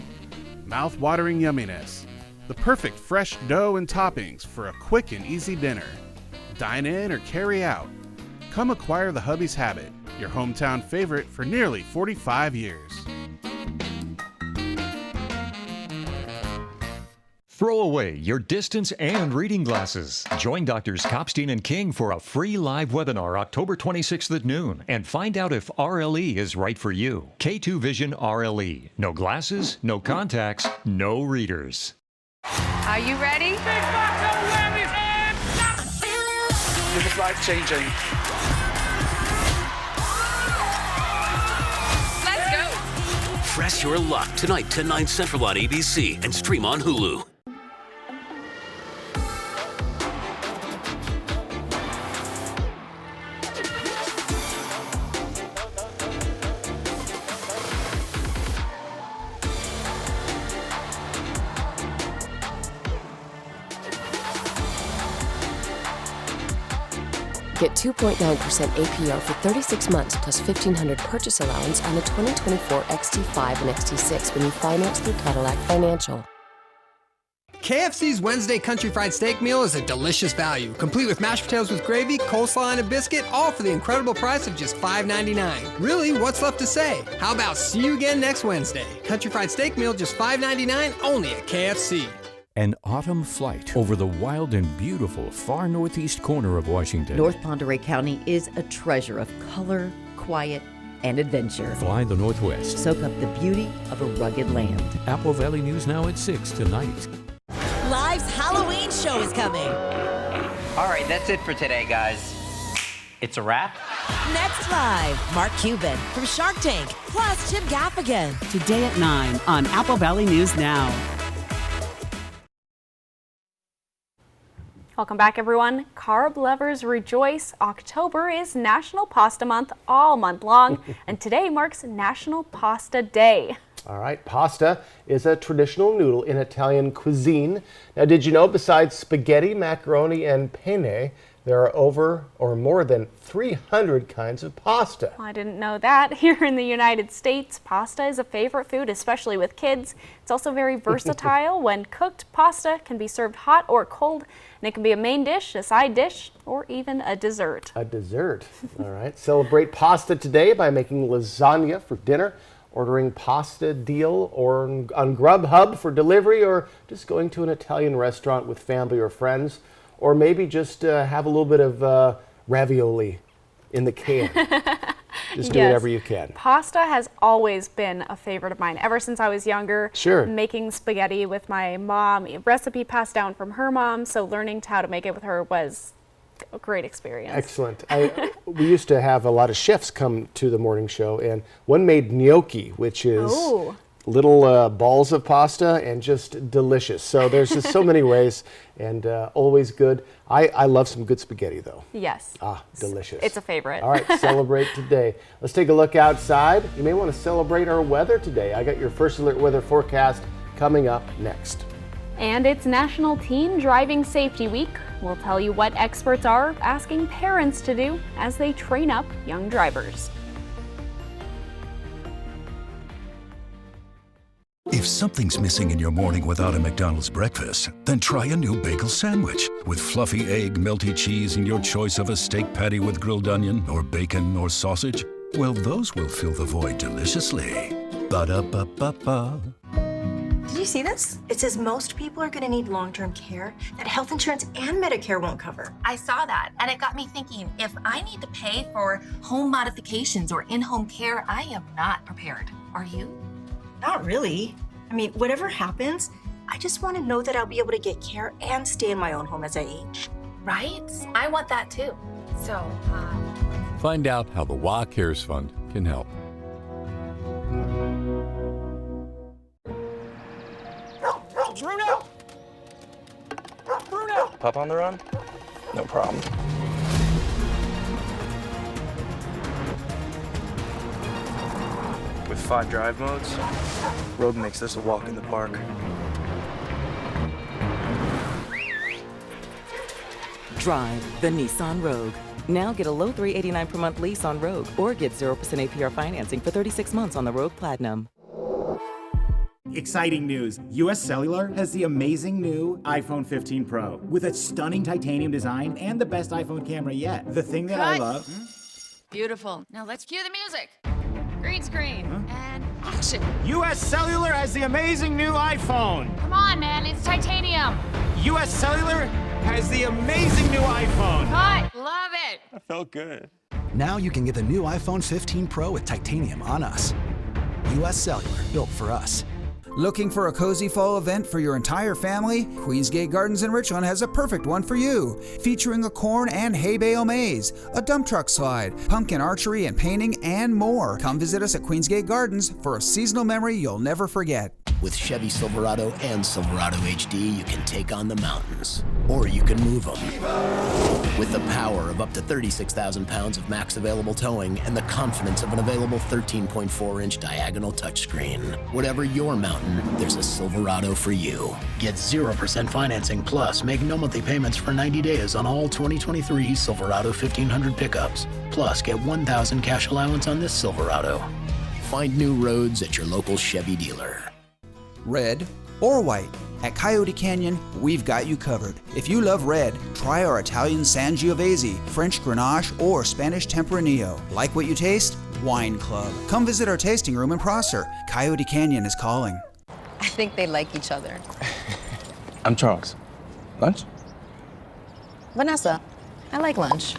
Speaker 11: mouth-watering yumminess, the perfect fresh dough and toppings for a quick and easy dinner. Dine in or carry out. Come acquire the Hubby's Habit, your hometown favorite for nearly 45 years.
Speaker 2: Throw away your distance and reading glasses. Join Doctors Kopstein and King for a free live webinar October 26th at noon and find out if RLE is right for you. K2 Vision RLE. No glasses, no contacts, no readers.
Speaker 31: Are you ready?
Speaker 17: It was life-changing.
Speaker 31: Let's go.
Speaker 10: Press your luck tonight, 10, 9 Central on ABC and stream on Hulu.
Speaker 12: Get 2.9% APR for 36 months plus $1,500 purchase allowance on the 2024 XT5 and XT6 when you finance through Cadillac Financial.
Speaker 29: KFC's Wednesday Country Fried Steak Meal is a delicious value, complete with mashed potatoes with gravy, coleslaw, and a biscuit, all for the incredible price of just $5.99. Really, what's left to say? How about see you again next Wednesday? Country Fried Steak Meal just $5.99, only at KFC.
Speaker 3: An autumn flight over the wild and beautiful far northeast corner of Washington.
Speaker 13: North Pend Oreille County is a treasure of color, quiet, and adventure.
Speaker 3: Fly the Northwest.
Speaker 13: Soak up the beauty of a rugged land.
Speaker 3: Apple Valley News Now at 6 tonight.
Speaker 18: Live's Halloween show is coming.
Speaker 22: All right, that's it for today, guys. It's a wrap.
Speaker 18: Next Live, Mark Cuban from Shark Tank, plus Jim Gaffigan.
Speaker 19: Today at 9 on Apple Valley News Now.
Speaker 1: Welcome back, everyone. Carb lovers rejoice. October is National Pasta Month all month long, and today marks National Pasta Day.
Speaker 16: All right, pasta is a traditional noodle in Italian cuisine. Now, did you know besides spaghetti, macaroni, and penne, there are over or more than 300 kinds of pasta?
Speaker 1: I didn't know that. Here in the United States, pasta is a favorite food, especially with kids. It's also very versatile. When cooked, pasta can be served hot or cold, and it can be a main dish, a side dish, or even a dessert.
Speaker 16: A dessert. All right. Celebrate pasta today by making lasagna for dinner, ordering pasta deal or on Grubhub for delivery, or just going to an Italian restaurant with family or friends, or maybe just have a little bit of ravioli in the can. Just do whatever you can.
Speaker 1: Pasta has always been a favorite of mine ever since I was younger.
Speaker 16: Sure.
Speaker 1: Making spaghetti with my mom, a recipe passed down from her mom, so learning how to make it with her was a great experience.
Speaker 16: Excellent. We used to have a lot of chefs come to the morning show, and one made gnocchi, which is little balls of pasta and just delicious. So there's just so many ways, and always good. I love some good spaghetti, though.
Speaker 1: Yes.
Speaker 16: Ah, delicious.
Speaker 1: It's a favorite.
Speaker 16: All right, celebrate today. Let's take a look outside. You may want to celebrate our weather today. I got your First Alert weather forecast coming up next.
Speaker 1: And it's National Teen Driving Safety Week. We'll tell you what experts are asking parents to do as they train up young drivers.
Speaker 32: If something's missing in your morning without a McDonald's breakfast, then try a new bagel sandwich. With fluffy egg, melty cheese, and your choice of a steak patty with grilled onion or bacon or sausage, well, those will fill the void deliciously. Ba-da-ba-ba-ba.
Speaker 23: Did you see this? It says most people are going to need long-term care that health insurance and Medicare won't cover.
Speaker 24: I saw that, and it got me thinking, if I need to pay for home modifications or in-home care, I am not prepared. Are you?
Speaker 23: Not really. I mean, whatever happens, I just want to know that I'll be able to get care and stay in my own home as I age.
Speaker 24: Right? I want that too. So,
Speaker 25: Find out how the WA Cares Fund can help.
Speaker 17: Bruno! Bruno! Pup on the run? No problem. With 5 drive modes, Rogue makes this a walk in the park.
Speaker 26: Drive the Nissan Rogue. Now get a low $389 per month lease on Rogue or get 0% APR financing for 36 months on the Rogue Platinum.
Speaker 4: Exciting news. US Cellular has the amazing new iPhone 15 Pro with a stunning titanium design and the best iPhone camera yet. The thing that I love...
Speaker 31: Beautiful. Now let's cue the music. Green screen and action.
Speaker 4: US Cellular has the amazing new iPhone.
Speaker 31: Come on, man, it's titanium.
Speaker 4: US Cellular has the amazing new iPhone.
Speaker 31: Cut. Love it.
Speaker 4: That felt good.
Speaker 9: Now you can get the new iPhone 15 Pro with titanium on us. US Cellular, built for us.
Speaker 5: Looking for a cozy fall event for your entire family? Queensgate Gardens in Richland has a perfect one for you. Featuring a corn and hay bale maze, a dump truck slide, pumpkin archery and painting, and more. Come visit us at Queensgate Gardens for a seasonal memory you'll never forget.
Speaker 6: With Chevy Silverado and Silverado HD, you can take on the mountains, or you can move them. With the power of up to 36,000 pounds of max available towing and the confidence of an available 13.4-inch diagonal touchscreen. Whatever your mountain, there's a Silverado for you. Get 0% financing, plus make no monthly payments for 90 days on all 2023 Silverado 1500 pickups. Plus, get $1,000 cash allowance on this Silverado. Find new roads at your local Chevy dealer.
Speaker 5: Red or white. At Coyote Canyon, we've got you covered. If you love red, try our Italian Sangiovese, French Grenache, or Spanish Tempranillo. Like what you taste? Wine Club. Come visit our tasting room in Prosser. Coyote Canyon is calling.
Speaker 7: I think they like each other.
Speaker 17: I'm Charles. Lunch?
Speaker 7: Vanessa, I like lunch.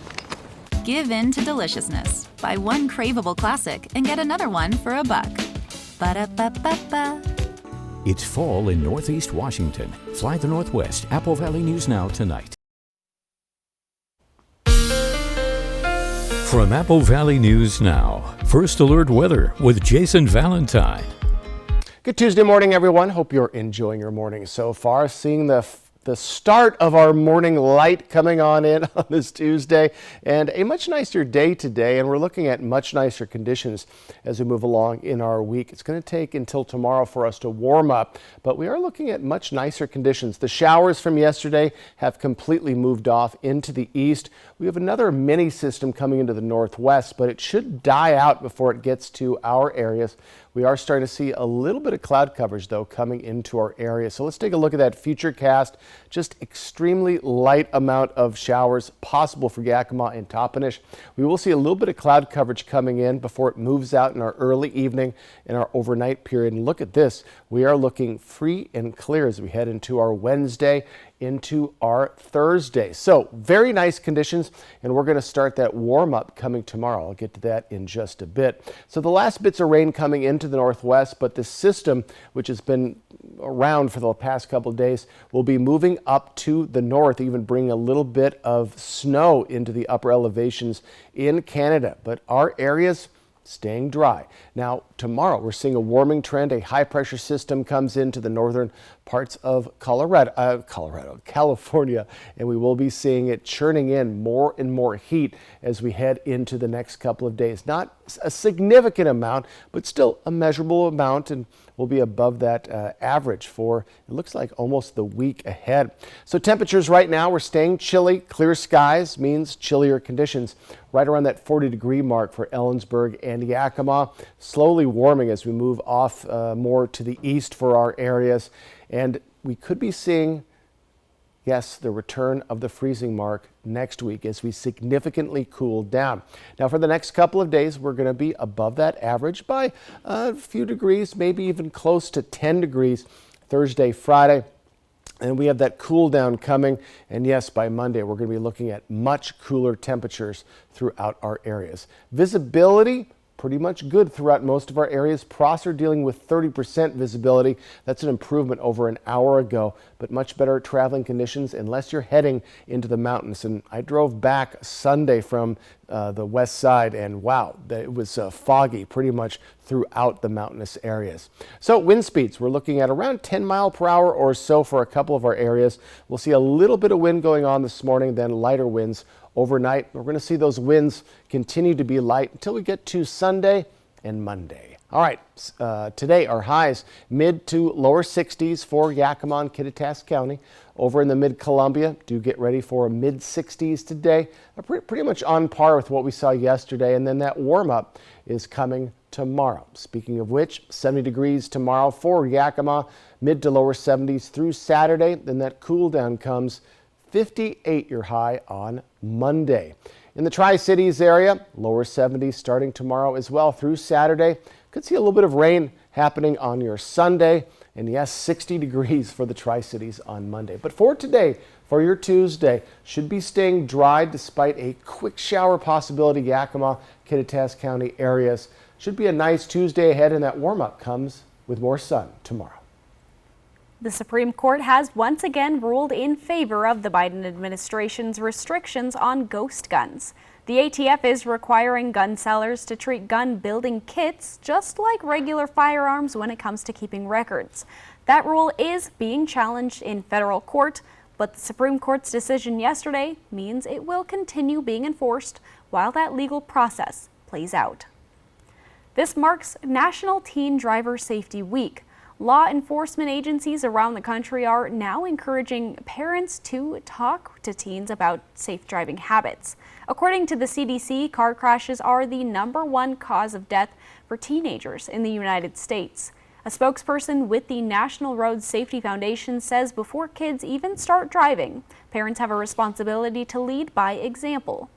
Speaker 8: Give in to deliciousness. Buy one craveable classic and get another one for $1. Ba-da-ba-ba-ba.
Speaker 3: It's fall in Northeast Washington. Fly the Northwest. Apple Valley News Now tonight. From Apple Valley News Now, First Alert Weather with Jason Valentine.
Speaker 16: Good Tuesday morning, everyone. Hope you're enjoying your morning so far. Seeing the start of our morning light coming on in on this Tuesday, and a much nicer day today, and we're looking at much nicer conditions as we move along in our week. It's going to take until tomorrow for us to warm up, but we are looking at much nicer conditions. The showers from yesterday have completely moved off into the east. We have another mini system coming into the northwest, but it should die out before it gets to our areas. We are starting to see a little bit of cloud coverage, though, coming into our area. So let's take a look at that future cast. Just extremely light amount of showers possible for Yakima and Toppenish. We will see a little bit of cloud coverage coming in before it moves out in our early evening and our overnight period. And look at this. We are looking free and clear as we head into our Wednesday, into our Thursday. So very nice conditions, and we're going to start that warm up coming tomorrow. I'll get to that in just a bit. So the last bits of rain coming into the northwest, but this system, which has been around for the past couple of days, will be moving up to the north, even bringing a little bit of snow into the upper elevations in Canada. But our areas staying dry. Now, tomorrow we're seeing a warming trend. A high pressure system comes into the northern parts of California, and we will be seeing it churning in more and more heat as we head into the next couple of days. Not a significant amount, but still a measurable amount, and we'll be above that average for, it looks like, almost the week ahead. So temperatures right now, we're staying chilly. Clear skies means chillier conditions right around that 40-degree mark for Ellensburg and Yakima. Slowly warming as we move off more to the east for our areas. And we could be seeing, yes, the return of the freezing mark next week as we significantly cool down. Now, for the next couple of days, we're going to be above that average by a few degrees, maybe even close to 10 degrees Thursday, Friday. And we have that cool down coming. And yes, by Monday, we're going to be looking at much cooler temperatures throughout our areas. Visibility, pretty much good throughout most of our areas. Prosser dealing with 30% visibility. That's an improvement over an hour ago, but much better traveling conditions unless you're heading into the mountains. And I drove back Sunday from the west side, and wow, it was foggy pretty much throughout the mountainous areas. So wind speeds, we're looking at around 10 mile per hour or so for a couple of our areas. We'll see a little bit of wind going on this morning, then lighter winds overnight. We're going to see those winds continue to be light until we get to Sunday and Monday. All right, today our highs mid to lower 60s for Yakima and Kittitas County. Over in the mid-Columbia, do get ready for a mid-60s today. Pretty much on par with what we saw yesterday, and then that warm-up is coming tomorrow. Speaking of which, 70 degrees tomorrow for Yakima, mid to lower 70s through Saturday. Then that cool down comes 58 your high on Monday. In the Tri-Cities area, lower 70s starting tomorrow as well through Saturday. Could see a little bit of rain happening on your Sunday. And yes, 60 degrees for the Tri-Cities on Monday. But for today, for your Tuesday, should be staying dry despite a quick shower possibility. Yakima, Kittitas County areas. Should be a nice Tuesday ahead, and that warm-up comes with more sun tomorrow.
Speaker 1: The Supreme Court has once again ruled in favor of the Biden administration's restrictions on ghost guns. The ATF is requiring gun sellers to treat gun building kits just like regular firearms when it comes to keeping records. That rule is being challenged in federal court, but the Supreme Court's decision yesterday means it will continue being enforced while that legal process plays out. This marks National Teen Driver Safety Week. Law enforcement agencies around the country are now encouraging parents to talk to teens about safe driving habits. According to the CDC, car crashes are the #1 cause of death for teenagers in the United States. A spokesperson with the National Road Safety Foundation says before kids even start driving, parents have a responsibility to lead by example.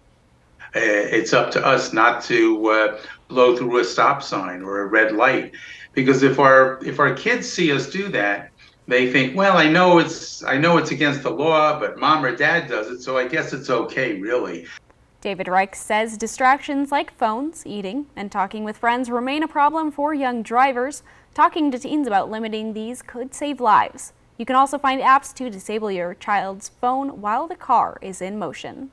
Speaker 2: It's up to us not to blow through a stop sign or a red light, because if our kids see us do that, they think, well, I know it's against the law, but mom or dad does it, so I guess it's okay, really.
Speaker 1: David Reich says distractions like phones, eating, and talking with friends remain a problem for young drivers. Talking to teens about limiting these could save lives. You can also find apps to disable your child's phone while the car is in motion.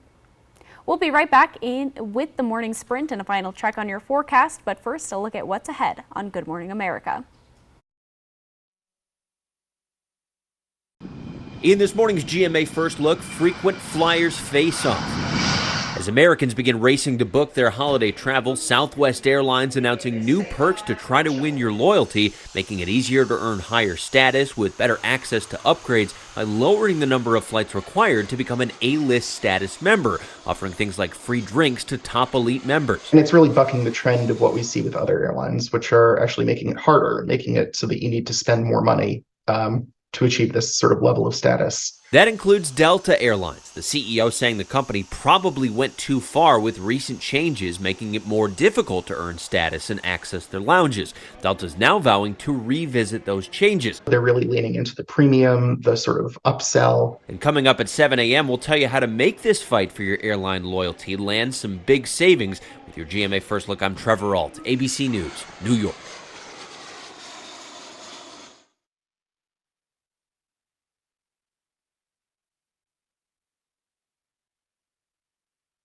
Speaker 1: We'll be right back in with the morning sprint and a final check on your forecast, but first a look at what's ahead on Good Morning America.
Speaker 10: In this morning's GMA First Look, frequent flyers face off. As Americans begin racing to book their holiday travel, Southwest Airlines announcing new perks to try to win your loyalty, making it easier to earn higher status with better access to upgrades by lowering the number of flights required to become an A-list status member, offering things like free drinks to top elite members.
Speaker 11: And it's really bucking the trend of what we see with other airlines, which are actually making it harder, making it so that you need to spend more money to achieve this sort of level of status.
Speaker 10: That includes Delta Airlines, the CEO saying the company probably went too far with recent changes, making it more difficult to earn status and access their lounges. Delta's now vowing to revisit those changes.
Speaker 11: They're really leaning into the premium, the sort of upsell.
Speaker 10: And coming up at 7 a.m., we'll tell you how to make this fight for your airline loyalty land some big savings. With your GMA First Look, I'm Trevor Ault, ABC News, New York.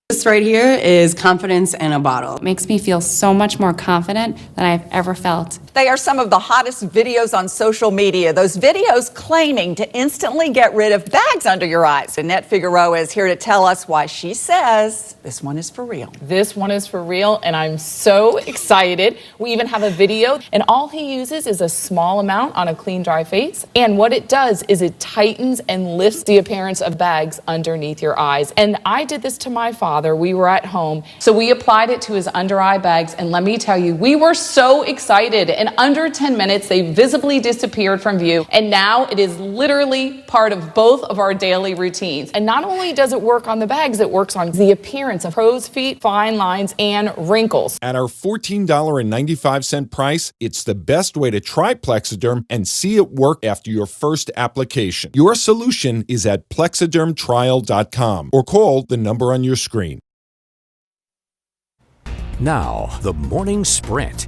Speaker 12: This right here is confidence in a bottle. It makes me feel so much more confident than I've ever felt.
Speaker 14: They are some of the hottest videos on social media. Those videos claiming to instantly get rid of bags under your eyes. Annette Figueroa is here to tell us why she says this one is for real.
Speaker 15: This one is for real, and I'm so excited. We even have a video, and all he uses is a small amount on a clean, dry face. And what it does is it tightens and lifts the appearance of bags underneath your eyes. And I did this to my father. We were at home, so we applied it to his under eye bags, and let me tell you, we were so excited. In under 10 minutes, they visibly disappeared from view, and now it is literally part of both of our daily routines. And not only does it work on the bags, it works on the appearance of crow's feet, fine lines, and wrinkles.
Speaker 20: At our $14.95 price, it's the best way to try Plexiderm and see it work after your first application. Your solution is at plexidermtrial.com or call the number on your screen.
Speaker 3: Now, the morning sprint.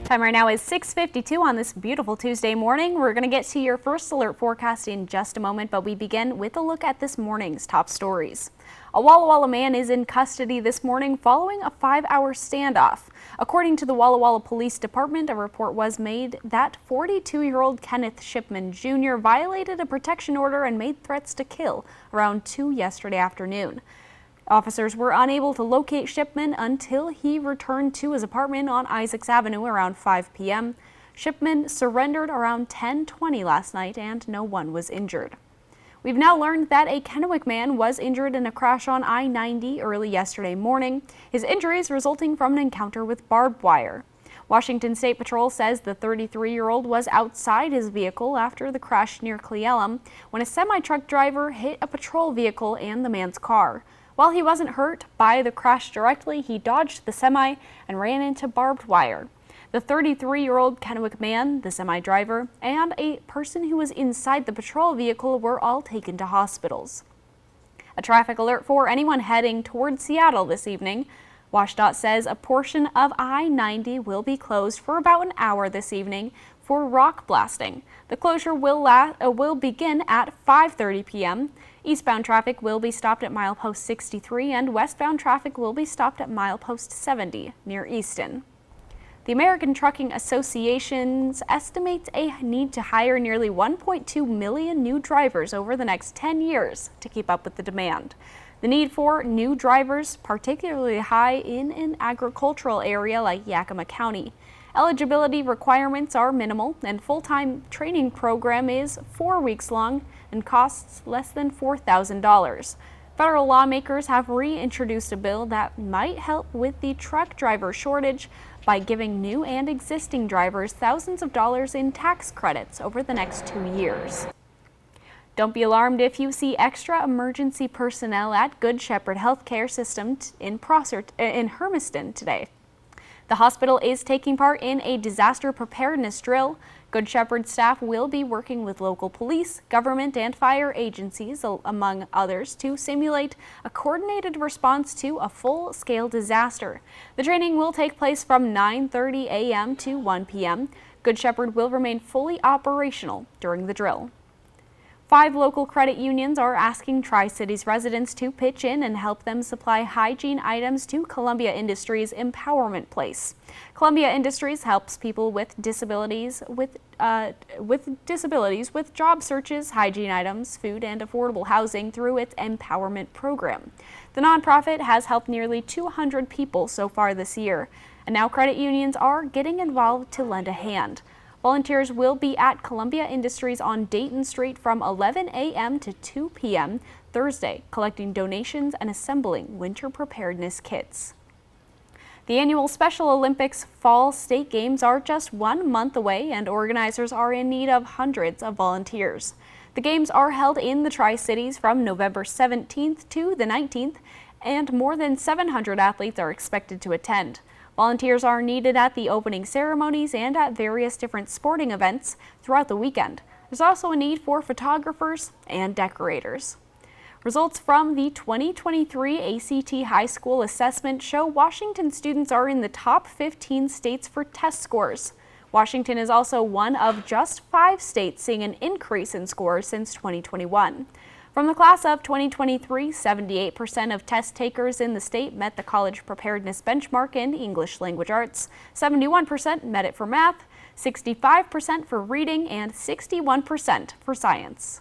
Speaker 1: Time right now is 6:52 on this beautiful Tuesday morning. We're going to get to your first alert forecast in just a moment, but we begin with a look at this morning's top stories. A Walla Walla man is in custody this morning following a 5-hour standoff. According to the Walla Walla Police Department, a report was made that 42-year-old Kenneth Shipman Jr. violated a protection order and made threats to kill around 2 yesterday afternoon. Officers were unable to locate Shipman until he returned to his apartment on Isaacs Avenue around 5 p.m. Shipman surrendered around 10:20 last night and no one was injured. We've now learned that a Kennewick man was injured in a crash on I-90 early yesterday morning. His injuries resulting from an encounter with barbed wire. Washington State Patrol says the 33-year-old was outside his vehicle after the crash near Cle Elum when a semi-truck driver hit a patrol vehicle and the man's car. While he wasn't hurt by the crash directly, he dodged the semi and ran into barbed wire. The 33-year-old Kennewick man, the semi-driver, and a person who was inside the patrol vehicle were all taken to hospitals. A traffic alert for anyone heading toward Seattle this evening. WashDOT says a portion of I-90 will be closed for about an hour this evening for rock blasting. The closure will begin at 5:30 p.m. Eastbound traffic will be stopped at milepost 63 and westbound traffic will be stopped at milepost 70 near Easton. The American Trucking Association estimates a need to hire nearly 1.2 million new drivers over the next 10 years to keep up with the demand. The need for new drivers, particularly high in an agricultural area like Yakima County. Eligibility requirements are minimal, and full-time training program is 4 weeks long and costs less than $4,000. Federal lawmakers have reintroduced a bill that might help with the truck driver shortage by giving new and existing drivers thousands of dollars in tax credits over the next 2 years. Don't be alarmed if you see extra emergency personnel at Good Shepherd Healthcare System in Hermiston today. The hospital is taking part in a disaster preparedness drill. Good Shepherd staff will be working with local police, government, and fire agencies, among others, to simulate a coordinated response to a full-scale disaster. The training will take place from 9:30 a.m. to 1 p.m. Good Shepherd will remain fully operational during the drill. 5 local credit unions are asking Tri-Cities residents to pitch in and help them supply hygiene items to Columbia Industries Empowerment Place. Columbia Industries helps people with disabilities with job searches, hygiene items, food, and affordable housing through its empowerment program. The nonprofit has helped nearly 200 people so far this year, and now credit unions are getting involved to lend a hand. Volunteers will be at Columbia Industries on Dayton Street from 11 a.m. to 2 p.m. Thursday, collecting donations and assembling winter preparedness kits. The annual Special Olympics Fall State Games are just 1 month away, and organizers are in need of hundreds of volunteers. The games are held in the Tri-Cities from November 17th to the 19th, and more than 700 athletes are expected to attend. Volunteers are needed at the opening ceremonies and at various different sporting events throughout the weekend. There's also a need for photographers and decorators. Results from the 2023 ACT High School Assessment show Washington students are in the top 15 states for test scores. Washington is also one of just 5 states seeing an increase in scores since 2021. From the class of 2023, 78% of test takers in the state met the college preparedness benchmark in English language arts, 71% met it for math, 65% for reading, and 61% for science.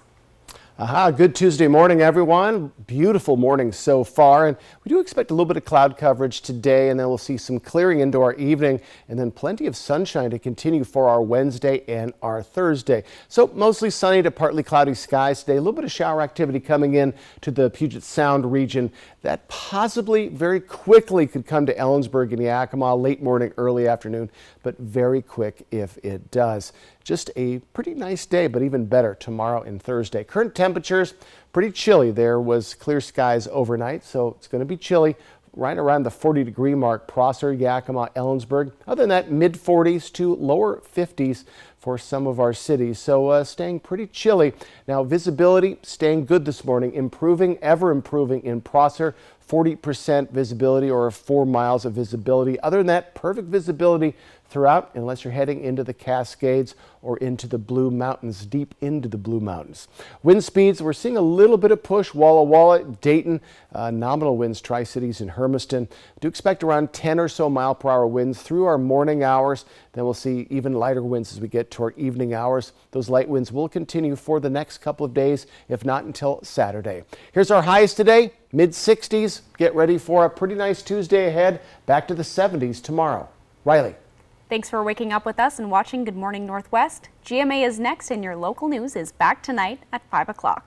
Speaker 16: Good Tuesday morning, everyone. Beautiful morning so far, and we do expect a little bit of cloud coverage today, and then we'll see some clearing into our evening, and then plenty of sunshine to continue for our Wednesday and our Thursday. So mostly sunny to partly cloudy skies today. A little bit of shower activity coming in to the Puget Sound region. That possibly very quickly could come to Ellensburg and Yakima late morning, early afternoon, but very quick if it does. Just a pretty nice day, but even better tomorrow and Thursday. Current temperatures, pretty chilly. There was clear skies overnight, so it's going to be chilly right around the 40-degree mark. Prosser, Yakima, Ellensburg. Other than that, mid-40s to lower 50s for some of our cities. So staying pretty chilly. Now visibility staying good this morning, improving, ever improving in Prosser. 40% visibility or 4 miles of visibility. Other than that, perfect visibility throughout unless you're heading into the Cascades or into the Blue Mountains, deep into the Blue Mountains. Wind speeds, we're seeing a little bit of push. Walla Walla, Dayton, nominal winds, Tri-Cities and Hermiston. Do expect around 10 or so mile per hour winds through our morning hours. Then we'll see even lighter winds as we get to our evening hours. Those light winds will continue for the next couple of days, if not until Saturday. Here's our highs today, mid-60s. Get ready for a pretty nice Tuesday ahead. Back to the 70s tomorrow. Riley.
Speaker 1: Thanks for waking up with us and watching Good Morning Northwest. GMA is next, and your local news is back tonight at 5 o'clock.